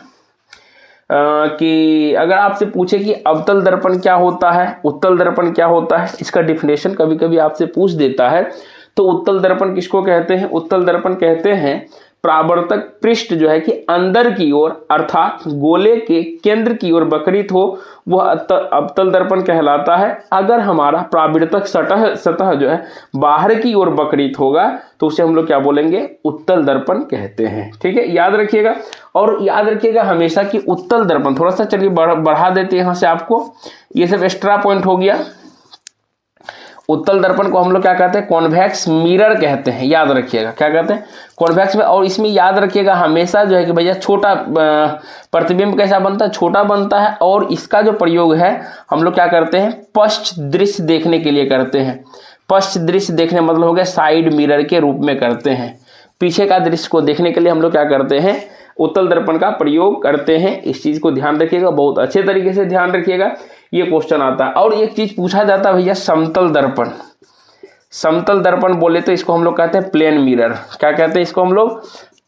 कि अगर आपसे पूछे कि अवतल दर्पण क्या होता है, उत्तल दर्पण क्या होता है, इसका डिफिनेशन कभी कभी आपसे पूछ देता है। तो उत्तल दर्पण किसको कहते हैं, उत्तल दर्पण कहते हैं परावर्तक पृष्ठ जो है कि अंदर की ओर अर्थात गोले के केंद्र की ओर वक्रित हो, वह अवतल दर्पण कहलाता है। अगर हमारा परावर्तक सतह जो है बाहर की ओर वक्रित होगा तो उसे हम लोग क्या बोलेंगे, उत्तल दर्पण कहते हैं, ठीक है। याद रखिएगा, और याद रखिएगा हमेशा कि उत्तल दर्पण, थोड़ा सा चलिए बढ़ा देते हैं यहाँ से आपको, ये सब एक्स्ट्रा पॉइंट हो गया। उत्तल दर्पण को हम लोग क्या कहते हैं, कॉन्वेक्स मिरर कहते हैं। याद रखिएगा क्या कहते हैं, कॉन्वेक्स में। और इसमें याद रखिएगा हमेशा जो है कि भैया छोटा प्रतिबिंब कैसा बनता है, छोटा बनता है। और इसका जो प्रयोग है हम लोग क्या करते हैं, पश्च दृश्य देखने के लिए करते हैं। पश्च दृश्य देखने मतलब हो गया साइड मिरर के रूप में करते हैं। पीछे का दृश्य को देखने के लिए हम लोग क्या करते हैं, उत्तल दर्पण का प्रयोग करते हैं। इस चीज को ध्यान रखिएगा, बहुत अच्छे तरीके से ध्यान रखिएगा, ये क्वेश्चन आता है। और एक चीज पूछा जाता है भैया समतल दर्पण, समतल दर्पण बोले तो इसको हम लोग कहते हैं प्लेन मिरर। क्या कहते हैं इसको हम लोग,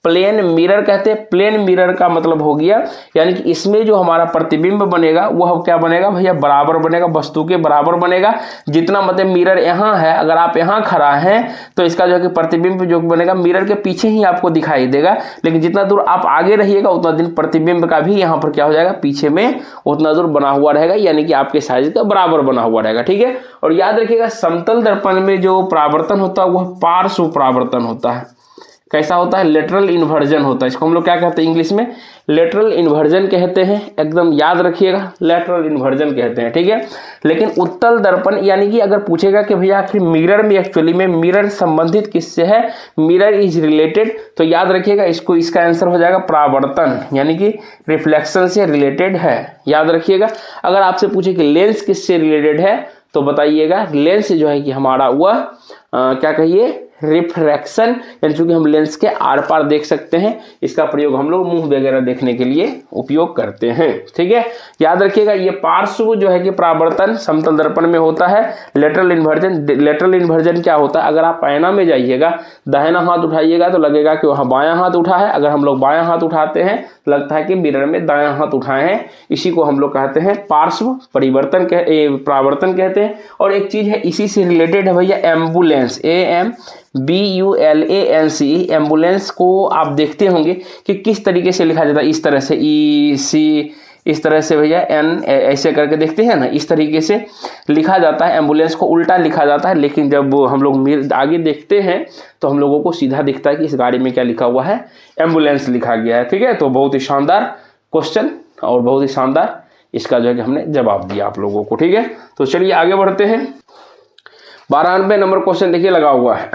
प्लेन मिरर कहते हैं। प्लेन मिरर का मतलब हो गया यानी कि इसमें जो हमारा प्रतिबिंब बनेगा वह क्या बनेगा भैया, बराबर बनेगा, वस्तु के बराबर बनेगा। जितना मतलब मिरर यहाँ है, अगर आप यहाँ खड़ा हैं तो इसका जो है कि प्रतिबिंब जो बनेगा मिरर के पीछे ही आपको दिखाई देगा, लेकिन जितना दूर आप आगे रहिएगा उतना दिन प्रतिबिंब का भी यहाँ पर क्या हो जाएगा, पीछे में उतना दूर बना हुआ रहेगा, यानी कि आपके साइज का बराबर बना हुआ रहेगा, ठीक है। और याद रखिएगा समतल दर्पण में जो परावर्तन होता है वह पार्श्व परावर्तन होता है। कैसा होता है, लेटरल इन्वर्जन होता है। इसको हम लोग क्या कहते हैं, इंग्लिश में लेटरल इन्वर्जन कहते हैं। एकदम याद रखिएगा, लेटरल इन्वर्जन कहते हैं, ठीक है। लेकिन उत्तल दर्पण यानी कि अगर पूछेगा कि भैया आखिर मिरर में एक्चुअली में मिरर संबंधित किससे है, मिरर इज रिलेटेड, तो याद रखिएगा इसको, इसका आंसर हो जाएगा परावर्तन, यानी कि रिफ्लेक्शन से रिलेटेड है। याद रखिएगा। अगर आपसे पूछे कि लेंस किससे रिलेटेड है तो बताइएगा लेंस जो है कि हमारा वह क्या कहिए, रिफ्रैक्शन, यानी चूंकि हम लेंस के आर पार देख सकते हैं, इसका प्रयोग हम लोग मुंह वगैरह देखने के लिए उपयोग करते हैं, ठीक है। याद रखिएगा ये पार्श्व जो है कि परावर्तन समतल दर्पण में होता है। लेटरल इन्वर्जन, लेटरल इन्वर्जन क्या होता है, अगर आप आईना में जाइएगा, दाहिना हाथ उठाइएगा तो लगेगा कि वहाँ बायां हाथ उठा है, अगर हम लोग बायां हाथ उठाते हैं लगता है कि मिरर में दायां हाथ उठाए हैं। इसी को हम लोग कहते हैं पार्श्व परिवर्तन परावर्तन कहते हैं। और एक चीज है इसी से रिलेटेड है भैया, एम्बुलेंस, AMBULANCE, एम्बुलेंस को आप देखते होंगे कि किस तरीके से लिखा जाता है, इस तरह से EC इस तरह से भैया एन ऐसे करके देखते हैं ना, इस तरीके से लिखा जाता है। एम्बुलेंस को उल्टा लिखा जाता है, लेकिन जब हम लोग आगे देखते हैं तो हम लोगों को सीधा दिखता है कि इस गाड़ी में क्या लिखा हुआ है, एम्बुलेंस लिखा गया है। ठीक है, तो बहुत ही शानदार क्वेश्चन और बहुत ही शानदार इसका जो है कि हमने जवाब दिया आप लोगों को। ठीक है, तो चलिए आगे बढ़ते हैं। 92 नंबर क्वेश्चन देखिए लगा हुआ है,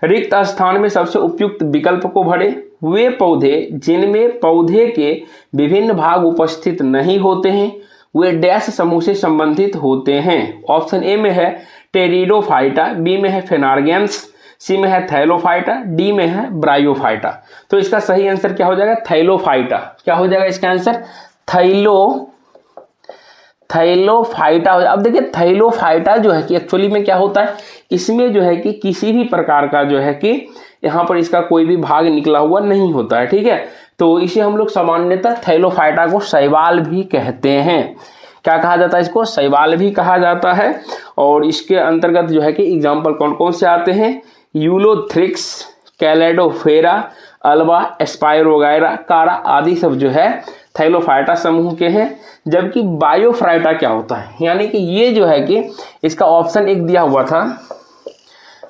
रिक्त स्थान में सबसे उपयुक्त विकल्प को भरे। वे पौधे जिनमें पौधे के विभिन्न भाग उपस्थित नहीं होते हैं वे डैश समूह से संबंधित होते हैं। ऑप्शन ए में है टेरिडोफाइटा, बी में है फेनार्गेंस, सी में है थैलोफाइटा, डी में है ब्रायोफाइटा। तो इसका सही आंसर क्या हो जाएगा, थैलोफाइटा। क्या हो जाएगा इसका आंसर, थैलोफाइटा। अब देखिए थैलोफाइटा जो है कि एक्चुअली में क्या होता है, इसमें जो है कि किसी भी प्रकार का जो है कि यहाँ पर इसका कोई भी भाग निकला हुआ नहीं होता है। ठीक है, तो इसे हम लोग सामान्यतः थैलोफाइटा को शैवाल भी कहते हैं। क्या कहा जाता है इसको, शैवाल भी कहा जाता है। और इसके अंतर्गत जो है कि एग्जाम्पल कौन कौन से आते हैं, यूलोथ्रिक्स, कैलेडोफेरा, अल्बा, स्पाइरोगायरा, कारा आदि सब जो है थैलोफाइटा समूह के हैं। जबकि बायोफाइटा क्या होता है, यानी कि ये जो है कि इसका ऑप्शन एक दिया हुआ था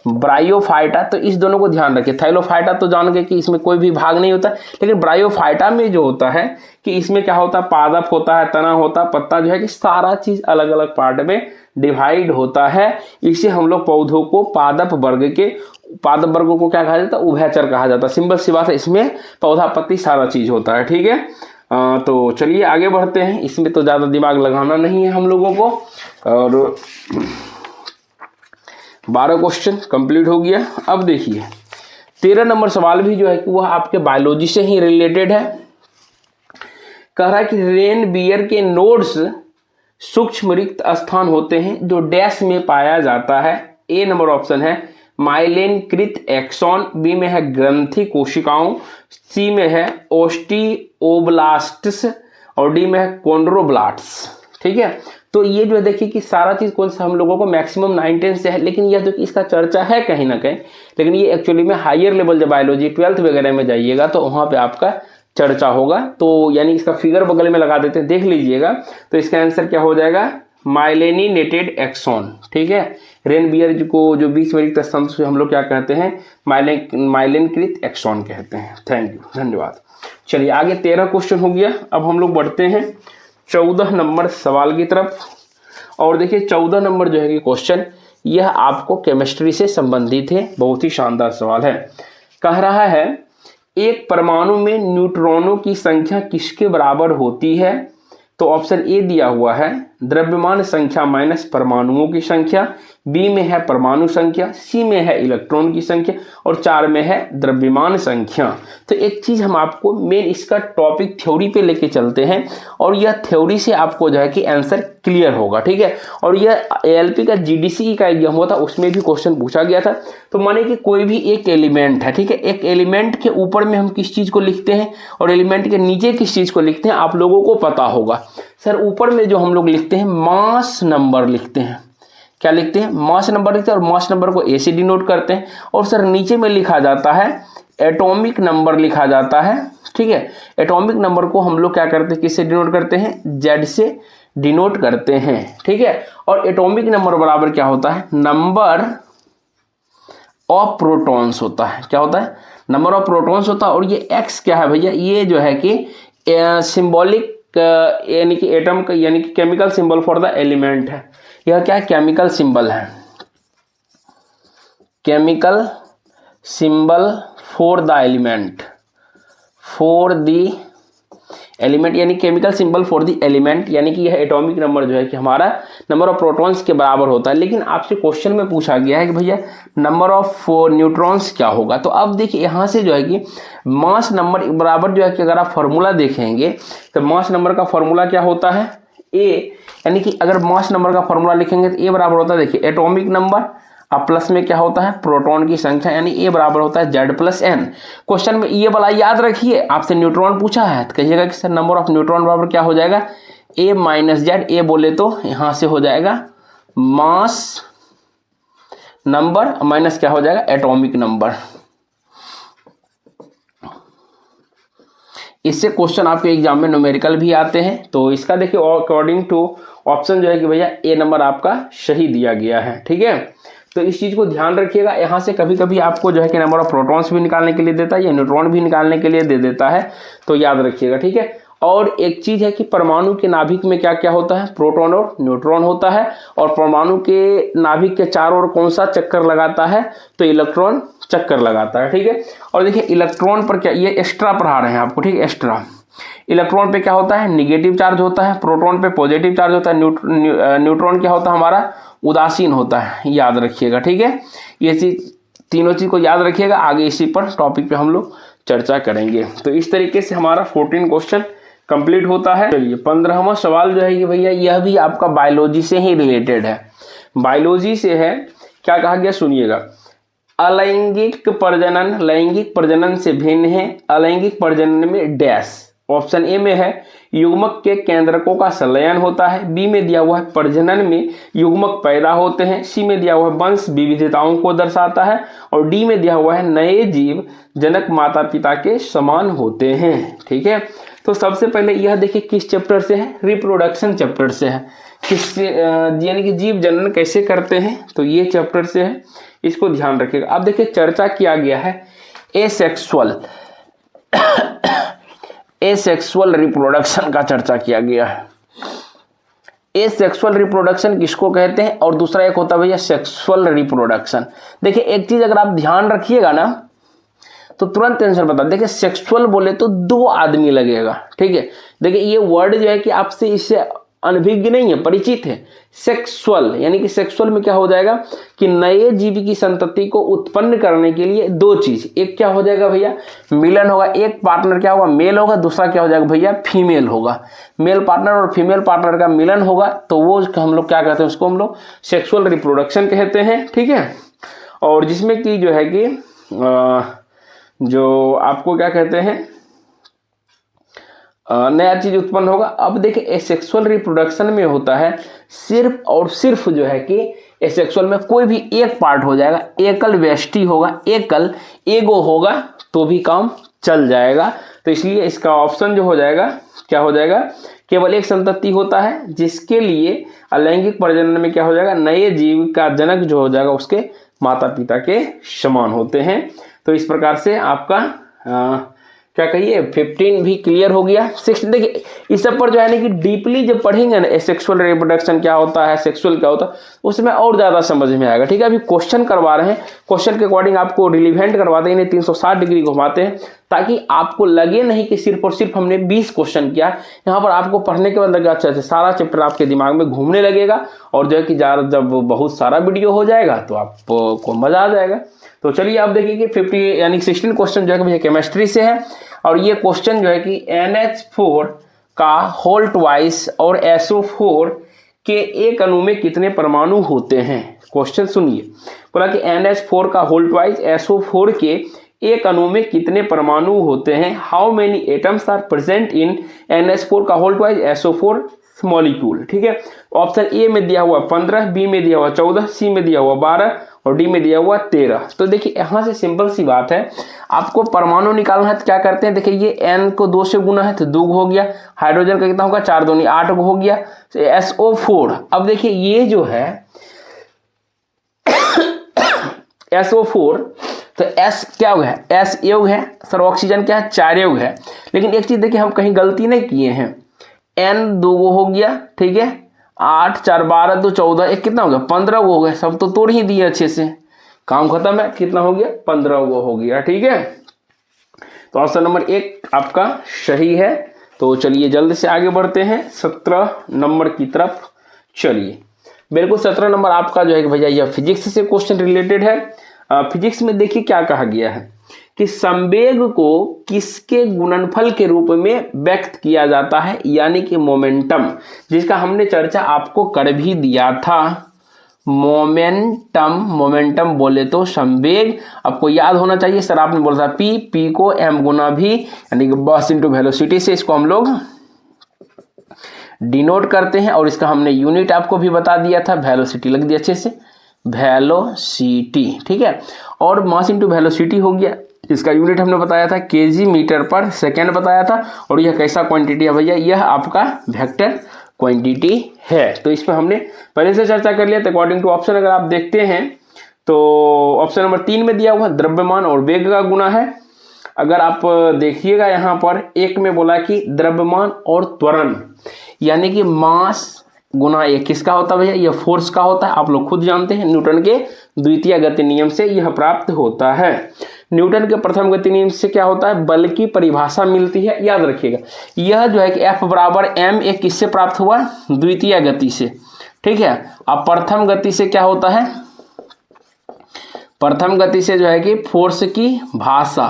ब्रायोफाइटा, तो इस दोनों को ध्यान रखिए। थैलोफाइटा तो जान गए कि इसमें कोई भी भाग नहीं होता, लेकिन ब्रायोफाइटा में जो होता है कि इसमें क्या होता है, पादप होता है, तना होता है, पत्ता जो है कि सारा चीज अलग अलग पार्ट में डिवाइड होता है। इसे हम लोग पौधों को पादप वर्गों को क्या कहा जाता है, उभयचर कहा जाता है। सिंपल सी बात है, इसमें पौधा पत्ती सारा चीज होता है। ठीक है, तो चलिए आगे बढ़ते हैं। इसमें तो ज़्यादा दिमाग लगाना नहीं है हम लोगों को। और 12 क्वेश्चन कंप्लीट हो गया। अब देखिए 13 नंबर सवाल भी जो है कि वह आपके बायोलॉजी से ही रिलेटेड है। कह रहा है कि रेन बियर के नोड्स सूक्ष्म रिक्त स्थान होते हैं जो डैश में पाया जाता है। ए नंबर ऑप्शन है माइलिनकृत एक्सॉन, बी में है ग्रंथि कोशिकाओं, सी में है ओस्टियोब्लास्ट्स और डी में है कोंड्रोब्लास्ट्स। ठीक है, तो ये जो है देखिए कि सारा चीज कौन सा हम लोगों को मैक्सिमम 9-10 से है, लेकिन यह जो कि इसका चर्चा है कहीं ना कहीं, लेकिन ये एक्चुअली में हायर लेवल जब बायोलॉजी 12th वगैरह में जाइएगा तो वहां पे आपका चर्चा होगा। तो यानी इसका फिगर बगल में लगा देते हैं, देख लीजिएगा। तो इसका आंसर क्या हो जाएगा, माइलिनेटेड एक्सॉन। ठीक है, रेन बियर को जो बीच में रिक्त स्थान से हम लोग क्या कहते हैं, माइलिनकृत एक्सॉन कहते हैं। थैंक यू, धन्यवाद। चलिए आगे 13 क्वेश्चन हो गया। अब हम लोग बढ़ते हैं 14 नंबर सवाल की तरफ। और देखिए 14 नंबर जो है कि क्वेश्चन यह आपको केमिस्ट्री से संबंधित है। बहुत ही शानदार सवाल है। कह रहा है एक परमाणु में न्यूट्रॉनों की संख्या किसके बराबर होती है। तो ऑप्शन ए दिया हुआ है द्रव्यमान संख्या माइनस परमाणुओं की संख्या, बी में है परमाणु संख्या, सी में है इलेक्ट्रॉन की संख्या और 4 में है द्रव्यमान संख्या। तो एक चीज हम आपको मेन इसका टॉपिक थ्योरी पे लेके चलते हैं और यह थ्योरी से आपको जो है कि आंसर क्लियर होगा। ठीक है, और यह एएलपी का जीडीसी का एग्जाम हुआ था, उसमें भी क्वेश्चन पूछा गया था। तो माने कि कोई भी एक एलिमेंट है, ठीक है, एक एलिमेंट के ऊपर में हम किस चीज को लिखते हैं और एलिमेंट के नीचे किस चीज को लिखते हैं आप लोगों को पता होगा। सर ऊपर में जो हम लोग लिखते हैं मास नंबर लिखते हैं, क्या लिखते हैं, मास नंबर लिखते हैं और मास नंबर को ए से डिनोट करते हैं। और सर नीचे में लिखा जाता है एटॉमिक नंबर लिखा जाता है। ठीक है, एटॉमिक नंबर को हम लोग क्या करते हैं, किससे डिनोट करते हैं, जेड से डिनोट करते हैं। ठीक है, और एटॉमिक नंबर बराबर क्या होता है, नंबर ऑफ प्रोटॉन्स होता है। क्या होता है, नंबर ऑफ प्रोटॉन्स होता है। और ये एक्स क्या है भैया, ये जो है कि सिंबॉलिक यानी कि एटम का यानी कि chemical symbol for the element है। यह क्या है, केमिकल सिंबल है, chemical symbol for the element, for the element यानी chemical symbol for the element, यानी कि यह एटॉमिक नंबर जो है कि हमारा नंबर ऑफ प्रोटॉन्स के बराबर होता है। लेकिन आपसे क्वेश्चन में पूछा गया है कि भैया नंबर ऑफ न्यूट्रॉन्स क्या होगा। तो अब देखिए यहाँ से जो है कि मास नंबर बराबर जो है कि अगर आप फॉर्मूला देखेंगे तो मास नंबर का फॉर्मूला क्या होता है, ए, यानी कि अगर मास नंबर का फॉर्मूला लिखेंगे तो ए बराबर होता है, देखिए एटॉमिक नंबर अब प्लस में क्या होता है प्रोटॉन की संख्या, यानी ए बराबर होता है जेड प्लस एन। क्वेश्चन में ये वाला याद रखिए, आपसे न्यूट्रॉन पूछा है तो कहिएगा कि सर नंबर ऑफ न्यूट्रॉन बराबर क्या हो जाएगा, ए माइनस जेड। ए बोले तो यहां से हो जाएगा मास नंबर माइनस क्या हो जाएगा एटॉमिक नंबर। इससे क्वेश्चन आपके एग्जाम में न्यूमेरिकल भी आते हैं। तो इसका देखिए अकॉर्डिंग टू ऑप्शन जो है कि भैया ए नंबर आपका सही दिया गया है। ठीक है, तो इस चीज़ को ध्यान रखिएगा। यहाँ से कभी कभी आपको जो है कि नंबर ऑफ प्रोटॉन्स भी निकालने के लिए देता है या न्यूट्रॉन भी निकालने के लिए दे देता है, तो याद रखिएगा। ठीक है, और एक चीज़ है कि परमाणु के नाभिक में क्या क्या होता है, प्रोटॉन और न्यूट्रॉन होता है, और परमाणु के नाभिक के चारों ओर कौन सा चक्कर लगाता है, तो इलेक्ट्रॉन चक्कर लगाता है। ठीक है, और देखिए इलेक्ट्रॉन पर क्या, ये एक्स्ट्रा पढ़ा रहे हैं आपको। ठीक है, एक्स्ट्रा इलेक्ट्रॉन पे क्या होता है, निगेटिव चार्ज होता है, प्रोटॉन पे पॉजिटिव चार्ज होता है, न्यूट्रॉन क्या होता है हमारा, उदासीन होता है, याद रखिएगा। ठीक है, ये चीज तीनों चीज को याद रखिएगा, आगे इसी पर टॉपिक पे हम लोग चर्चा करेंगे। तो इस तरीके से हमारा 14 क्वेश्चन कंप्लीट होता है। चलिए 15वां सवाल जो है कि भैया यह भी आपका बायोलॉजी से ही रिलेटेड है, बायोलॉजी से है। क्या कहा गया सुनिएगा, अलैंगिक प्रजनन लैंगिक प्रजनन से भिन्न है। अलैंगिक प्रजनन में डैश, ऑप्शन ए में है युग्मक के केंद्रकों का संलयन होता है, बी में दिया हुआ है प्रजनन में युग्मक पैदा होते हैं, सी में दिया हुआ है वंश विविधताओं को दर्शाता है, और डी में दिया हुआ है नए जीव जनक माता पिता के समान होते हैं। ठीक है, तो सबसे पहले यह देखिए किस चैप्टर से है, रिप्रोडक्शन चैप्टर से है। किस यानी कि जीव जनन कैसे करते हैं, तो ये चैप्टर से है, इसको ध्यान रखिएगा। अब देखिए चर्चा किया गया है एसेक्सुअल रिप्रोडक्शन का चर्चा किया गया है। एसेक्सुअल रिप्रोडक्शन किसको कहते हैं, और दूसरा एक होता है भैया सेक्सुअल रिप्रोडक्शन। देखिए एक चीज अगर आप ध्यान रखिएगा ना तो तुरंत आंसर बता। देखिए सेक्सुअल बोले तो 2 आदमी लगेगा। ठीक है, देखिए ये वर्ड जो है कि आपसे इससे अनभिज्ञ नहीं है, परिचित है। सेक्सुअल यानी कि सेक्सुअल में क्या हो जाएगा कि नए जीव की संतति को उत्पन्न करने के लिए 2 चीज, एक क्या हो जाएगा भैया मिलन होगा, एक पार्टनर क्या होगा मेल होगा, दूसरा क्या हो जाएगा भैया फीमेल होगा। मेल पार्टनर और फीमेल पार्टनर का मिलन होगा, तो वो हम लोग क्या कहते हैं, उसको हम लोग सेक्सुअल रिप्रोडक्शन कहते हैं। ठीक है, और जिसमें कि जो है कि जो आपको क्या कहते हैं नया चीज उत्पन्न होगा। अब देखिए एसेक्सुअल रिप्रोडक्शन में होता है सिर्फ और सिर्फ जो है कि एसेक्सुअल में कोई भी एक पार्ट हो जाएगा, एकल व्यष्टि होगा, एकल एगो होगा तो भी काम चल जाएगा। तो इसलिए इसका ऑप्शन जो हो जाएगा क्या हो जाएगा, केवल एक संतति होता है जिसके लिए अलैंगिक प्रजनन में क्या हो जाएगा, नए जीव का जनक जो हो जाएगा उसके माता पिता के समान होते हैं। तो इस प्रकार से आपका क्या कहिए 15 भी क्लियर हो गया। 16 देखिए इस सब पर जो है ना कि डीपली जब पढ़ेंगे ना सेक्सुअल रिप्रोडक्शन क्या होता है, सेक्सुअल क्या होता है, उसमें और ज़्यादा समझ में आएगा। ठीक है, अभी क्वेश्चन करवा रहे हैं, क्वेश्चन के अकॉर्डिंग आपको रिलीवेंट करवाते हैं, इन्हें 360 डिग्री घुमाते हैं ताकि आपको लगे नहीं कि सिर्फ और सिर्फ हमने 20 क्वेश्चन किया। यहाँ पर आपको पढ़ने के बाद लगेगा अच्छा अच्छा सारा चैप्टर आपके दिमाग में घूमने लगेगा, और जो है कि जब बहुत सारा वीडियो हो जाएगा तो आपको मजा आ जाएगा। तो चलिए आप देखिए कि 50 यानी 16 क्वेश्चन जो है कि भैया केमिस्ट्री से है, और ये क्वेश्चन जो है कि NH4 का होल्ट वाइज और SO4 के एक अणु में कितने परमाणु होते हैं। क्वेश्चन सुनिए, बोला कि NH4 का होल्ट वाइज SO4 के एक अणु में कितने परमाणु होते हैं। How many atoms are present in NH4 का होल्ट वाइज SO4 मॉलिक्यूल। ठीक है, ऑप्शन ए में दिया हुआ 15, बी में दिया हुआ 14, सी में दिया हुआ 12 और डी में दिया हुआ 13। तो देखिए यहाँ से सिंपल सी बात है, आपको परमाणु निकालना है तो क्या करते हैं, देखिए ये n को 2 से गुना है तो 2 हो गया, हाइड्रोजन का कितना होगा 4 दूनी 8 हो गया, SO4। अब देखिए ये जो है SO4 तो S क्या योग है, S योग है सर, ऑक्सीजन क्या है 4 योग है। लेकिन एक चीज देखिए हम कहीं गलती नहीं किए हैं, N 2 हो गया, ठीक है 8 4 12 2 14 एक कितना हो गया 15 हो गया, सब तो तोड़ ही दिए अच्छे से, काम खत्म है, कितना हो गया 15 हो गया। ठीक है, तो ऑप्शन नंबर 1 आपका सही है। तो चलिए जल्द से आगे बढ़ते हैं 17 नंबर की तरफ। चलिए बिल्कुल 17 नंबर आपका जो है कि भैया यह फिजिक्स से क्वेश्चन रिलेटेड है। फिजिक्स में देखिए क्या कहा गया है कि संवेग को किसके गुणनफल के रूप में व्यक्त किया जाता है, यानी कि मोमेंटम, जिसका हमने चर्चा आपको कर भी दिया था। मोमेंटम बोले तो संवेग, आपको याद होना चाहिए सर, आपने बोला था पी को m गुना भी यानी कि बस इंटू वेलोसिटी से इसको हम लोग डिनोट करते हैं, और इसका हमने यूनिट आपको भी बता दिया था, वेलोसिटी लग दिया अच्छे से, वेलोसिटी। ठीक है, और मास इंटू वेलोसिटी हो गया इसका यूनिट हमने बताया था केजी मीटर पर सेकेंड बताया था। और यह कैसा क्वांटिटी है भैया, यह आपका वेक्टर क्वांटिटी है। तो इस पर हमने पहले से चर्चा कर लिया। तो अकॉर्डिंग टू ऑप्शन अगर आप देखते हैं तो ऑप्शन नंबर 3 में दिया हुआ द्रव्यमान और वेग का गुना है। अगर आप देखिएगा यहाँ पर एक में बोला कि द्रव्यमान और त्वरण, यानी कि मास गुना ये किसका होता है भैया, यह फोर्स का होता है। आप लोग खुद जानते हैं न्यूटन के द्वितीय गति नियम से यह प्राप्त होता है। न्यूटन के प्रथम गति नियम से क्या होता है, बल की परिभाषा मिलती है, याद रखिएगा। यह जो है कि F बराबर m एक किससे प्राप्त हुआ, द्वितीय गति से, ठीक है। अब प्रथम गति से क्या होता है, प्रथम गति से जो है कि फोर्स की भाषा,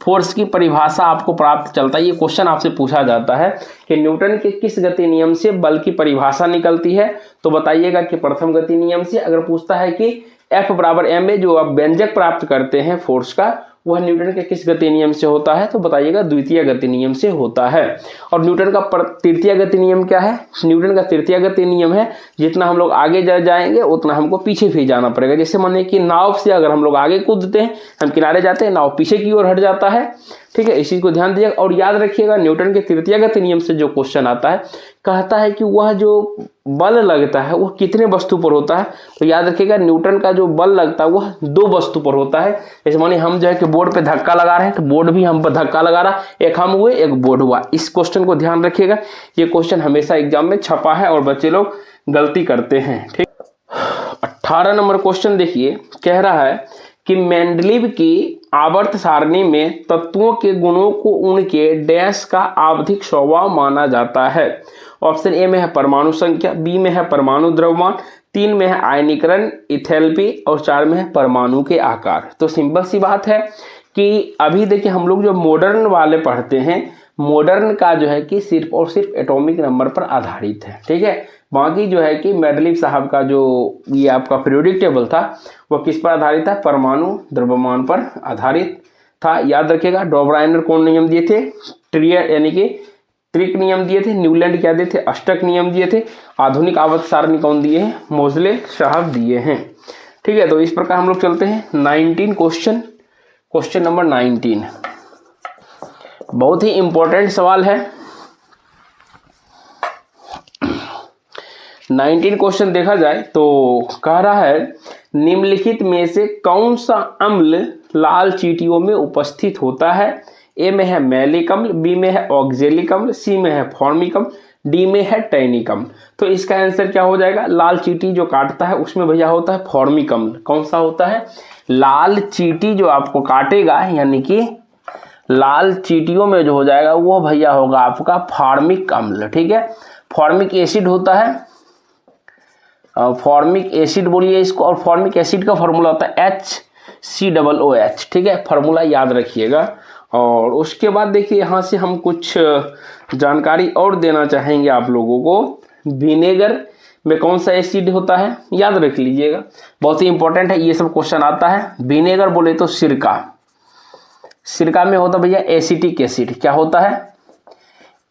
फोर्स की परिभाषा आपको प्राप्त चलता है। ये क्वेश्चन आपसे पूछा जाता है कि न्यूटन के किस गति नियम से बल की परिभाषा निकलती है, तो बताइएगा कि प्रथम गति नियम से। अगर पूछता है कि F बराबर m में जो आप व्यंजक प्राप्त करते हैं फोर्स का, वह न्यूटन के किस गति नियम से होता है, तो बताइएगा द्वितीय गति नियम से होता है। और न्यूटन का तृतीय गति नियम क्या है, न्यूटन का तृतीय गति नियम है जितना हम लोग आगे जाएंगे उतना हमको पीछे भी जाना पड़ेगा। जैसे मानिए कि नाव से अगर हम लोग आगे कूदते हैं, हम किनारे जाते हैं, नाव पीछे की ओर हट जाता है, ठीक है। इस चीज को ध्यान दीजिएगा। और याद रखिएगा न्यूटन के तृतीय गति नियम से जो क्वेश्चन आता है, कहता है कि वह जो बल लगता है वह कितने वस्तु पर होता है, तो याद रखिएगा न्यूटन का जो बल लगता है वह 2 वस्तु पर होता है। जैसे मानिए हम जो है कि बोर्ड पे धक्का लगा रहे हैं, तो बोर्ड भी हम पर धक्का लगा रहा, एक हम हुए एक बोर्ड हुआ। इस क्वेश्चन को ध्यान रखिएगा, ये क्वेश्चन हमेशा एग्जाम में छपा है और बच्चे लोग गलती करते हैं, ठीक। 18 नंबर क्वेश्चन देखिए, कह रहा है कि मेंडलीव की आवर्त सारणी में तत्वों के गुणों को उनके डैश का आवधिक स्वभाव माना जाता है। ऑप्शन ए में है परमाणु संख्या, बी में है परमाणु द्रव्यमान, 3 में है आयनीकरण इथैल्पी और 4 में है परमाणु के आकार। तो सिंपल सी बात है कि अभी देखिए हम लोग जो मॉडर्न वाले पढ़ते हैं, मॉडर्न का जो है कि सिर्फ और सिर्फ एटॉमिक नंबर पर आधारित है, ठीक है। बाकी जो है कि मेंडलीव साहब का जो ये आपका पीरियोडिक टेबल था वह किस पर आधारित था, परमाणु द्रव्यमान पर आधारित था। याद रखिएगा डॉबराइनर कौन नियम दिए थे, ट्रियर यानी कि त्रिक नियम दिए थे, न्यूलैंड क्या दिए थे, अष्टक नियम दिए थे। आधुनिक आवर्त सारणी कौन दिए हैं, मोजले साहब दिए हैं, ठीक है। तो इस प्रकार हम लोग चलते हैं 19 क्वेश्चन नंबर 19, बहुत ही इंपॉर्टेंट सवाल है। 19 क्वेश्चन देखा जाए तो कह रहा है निम्नलिखित में से कौन सा अम्ल लाल चींटियों में उपस्थित होता है। ए में है मैलिक अम्ल, बी में है ऑक्जेलिक अम्ल, सी में है फॉर्मिक अम्ल, डी में है टैनिक अम्ल। तो इसका आंसर क्या हो जाएगा, लाल चींटी जो काटता है उसमें भैया होता है फॉर्मिक अम्ल। कौन सा होता है, लाल चींटी जो आपको काटेगा, यानी कि लाल चींटियों में जो हो जाएगा वो भैया होगा आपका फॉर्मिक अम्ल, ठीक है। फॉर्मिक एसिड होता है, फॉर्मिक एसिड बोलिए इसको, और फॉर्मिक एसिड का फॉर्मूला होता है HCOOH, ठीक है। फॉर्मूला याद रखिएगा। और उसके बाद देखिए यहाँ से हम कुछ जानकारी और देना चाहेंगे आप लोगों को। विनेगर में कौन सा एसिड होता है, याद रख लीजिएगा, बहुत ही इंपॉर्टेंट है, ये सब क्वेश्चन आता है। विनेगर बोले तो सिरका, सिरका में होता भैया एसिटिक एसिड। क्या होता है,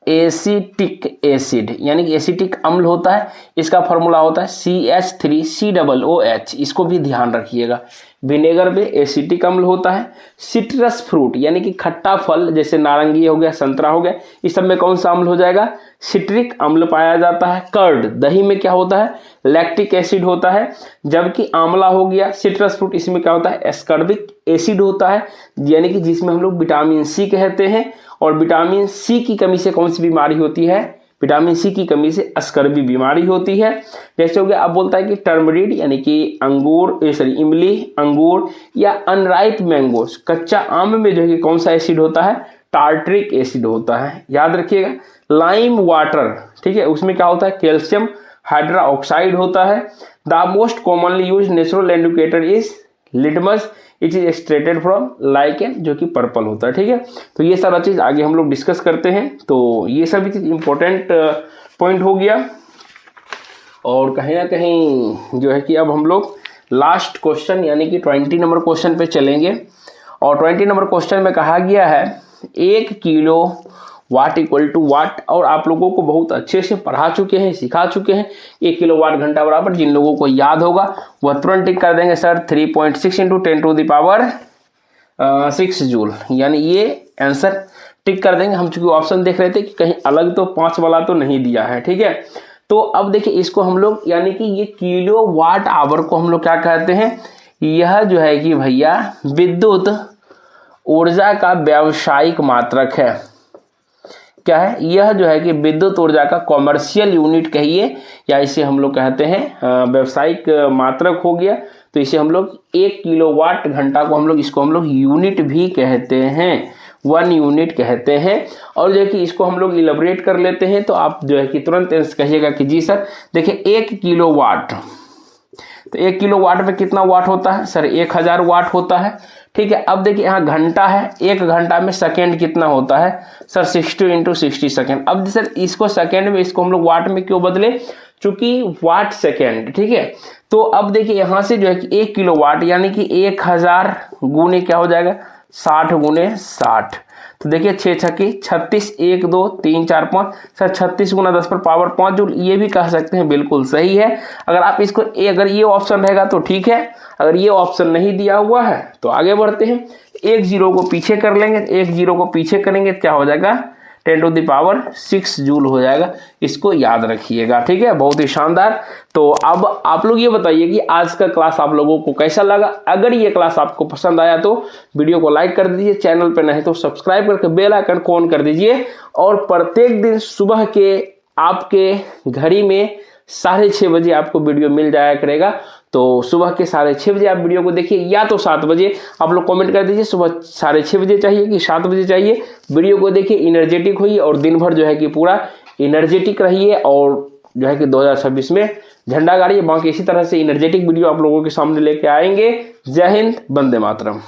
एसिटिक एसिड, यानी कि एसिटिक अम्ल होता है। इसका फॉर्मूला होता है CH3COOH, इसको भी ध्यान रखिएगा। विनेगर में एसिटिक अम्ल होता है। सिट्रस फ्रूट यानी कि खट्टा फल, जैसे नारंगी हो गया, संतरा हो गया, इस सब में कौन सा अम्ल हो जाएगा, सिट्रिक अम्ल पाया जाता है। कर्ड दही में क्या होता है, लैक्टिक एसिड होता है। जबकि आंवला हो गया, सिट्रस फ्रूट, इसमें क्या होता है, एस्कॉर्बिक एसिड होता है, यानी कि जिसमें हम लोग विटामिन सी कहते हैं। और विटामिन सी की कमी से कौन सी बीमारी होती है, विटामिन सी की कमी से अस्कर्बी बीमारी होती है। जैसे हो गया, अब बोलता है कि टर्मरिड यानी कि अंगूर इमली, अंगूर या अनराइप मैंगोस, कच्चा आम में जो है कि कौन सा एसिड होता है, टार्ट्रिक एसिड होता है, याद रखिएगा। लाइम वाटर, ठीक है, उसमें क्या होता है, कैल्शियम हाइड्रोक्साइड होता है। The most commonly use natural indicator is litmus, it is extracted from lichen, जो कि पर्पल होता है, ठीक है। तो ये सारा चीज आगे हम लोग डिस्कस करते हैं। तो ये सभी चीज इंपॉर्टेंट पॉइंट हो गया। और कहीं ना कहीं जो है कि अब हम लोग लास्ट क्वेश्चन यानी कि 20 नंबर क्वेश्चन पे चलेंगे। और 20 नंबर क्वेश्चन में कहा गया है 1 किलो वाट इक्वल टू वाट, और आप लोगों को बहुत अच्छे से पढ़ा चुके हैं, सिखा चुके हैं। 1 किलो वाट घंटा बराबर, जिन लोगों को याद होगा वह तुरंत टिक कर देंगे सर 3.6 × 10⁻⁴ 6 जूल, यानी ये आंसर टिक कर देंगे हम, चूंकि ऑप्शन देख रहे थे कि कहीं अलग तो 5 वाला तो नहीं दिया है, ठीक है। तो अब देखिए इसको हम लोग, यानी कि ये किलो वाट आवर को हम लोग क्या कहते हैं, यह जो है कि भैया विद्युत ऊर्जा का व्यावसायिक मात्रक है। क्या है, यह जो है कि विद्युत ऊर्जा का कॉमर्शियल यूनिट कहिए, या इसे हम लोग कहते हैं व्यावसायिक मात्रक हो गया। तो इसे हम लोग 1 किलोवाट घंटा को हम लोग, इसको हम लोग यूनिट भी कहते हैं, 1 यूनिट कहते हैं। और जो है कि इसको हम लोग इलेबोरेट कर लेते हैं, तो आप जो है कि तुरंत कहिएगा कि जी सर देखिए 1 किलोवाट, तो 1 किलोवाट में कितना वाट होता है सर, 1000 वाट होता है, ठीक है। अब देखिए यहाँ घंटा है, 1 घंटा में सेकेंड कितना होता है सर, 60 × 60 सेकेंड। अब सर इसको सेकेंड में, इसको हम लोग वाट में क्यों बदले, चूंकि वाट सेकेंड, ठीक है। तो अब देखिए यहाँ से जो है कि 1 किलोवाट यानी कि 1000 गुने क्या हो जाएगा 60 × 60, तो देखिए 6 छक्के 36, 1 2 3 4 5 सर 36 × 10⁵ जूल, ये भी कह सकते हैं, बिल्कुल सही है। अगर आप इसको अगर ये ऑप्शन रहेगा तो ठीक है, अगर ये ऑप्शन नहीं दिया हुआ है तो आगे बढ़ते हैं। 1 0 को पीछे कर लेंगे, 1 0 को पीछे करेंगे क्या हो जाएगा 10⁶ जूल हो जाएगा, इसको याद रखिएगा, ठीक है। बहुत ही शानदार। तो अब आप लोग ये बताइए कि आज का क्लास आप लोगों को कैसा लगा। अगर ये क्लास आपको पसंद आया तो वीडियो को लाइक कर दीजिए, चैनल पर नहीं तो सब्सक्राइब करके बेल आइकन को ऑन कर दीजिए। और प्रत्येक दिन सुबह के आपके घड़ी में 6:30 बजे आपको वीडियो मिल जाया करेगा। तो सुबह के 6:30 बजे आप वीडियो को देखिए, या तो 7 बजे आप लोग कमेंट कर दीजिए, सुबह 6:30 बजे चाहिए कि 7 बजे चाहिए। वीडियो को देखिए, एनर्जेटिक होइए और दिन भर जो है कि पूरा एनर्जेटिक रहिए, और जो है कि 2026 में झंडा गाड़िए। बाकी इसी तरह से एनर्जेटिक वीडियो आप लोगों के सामने लेके आएंगे। जय हिंद, वंदे मातरम।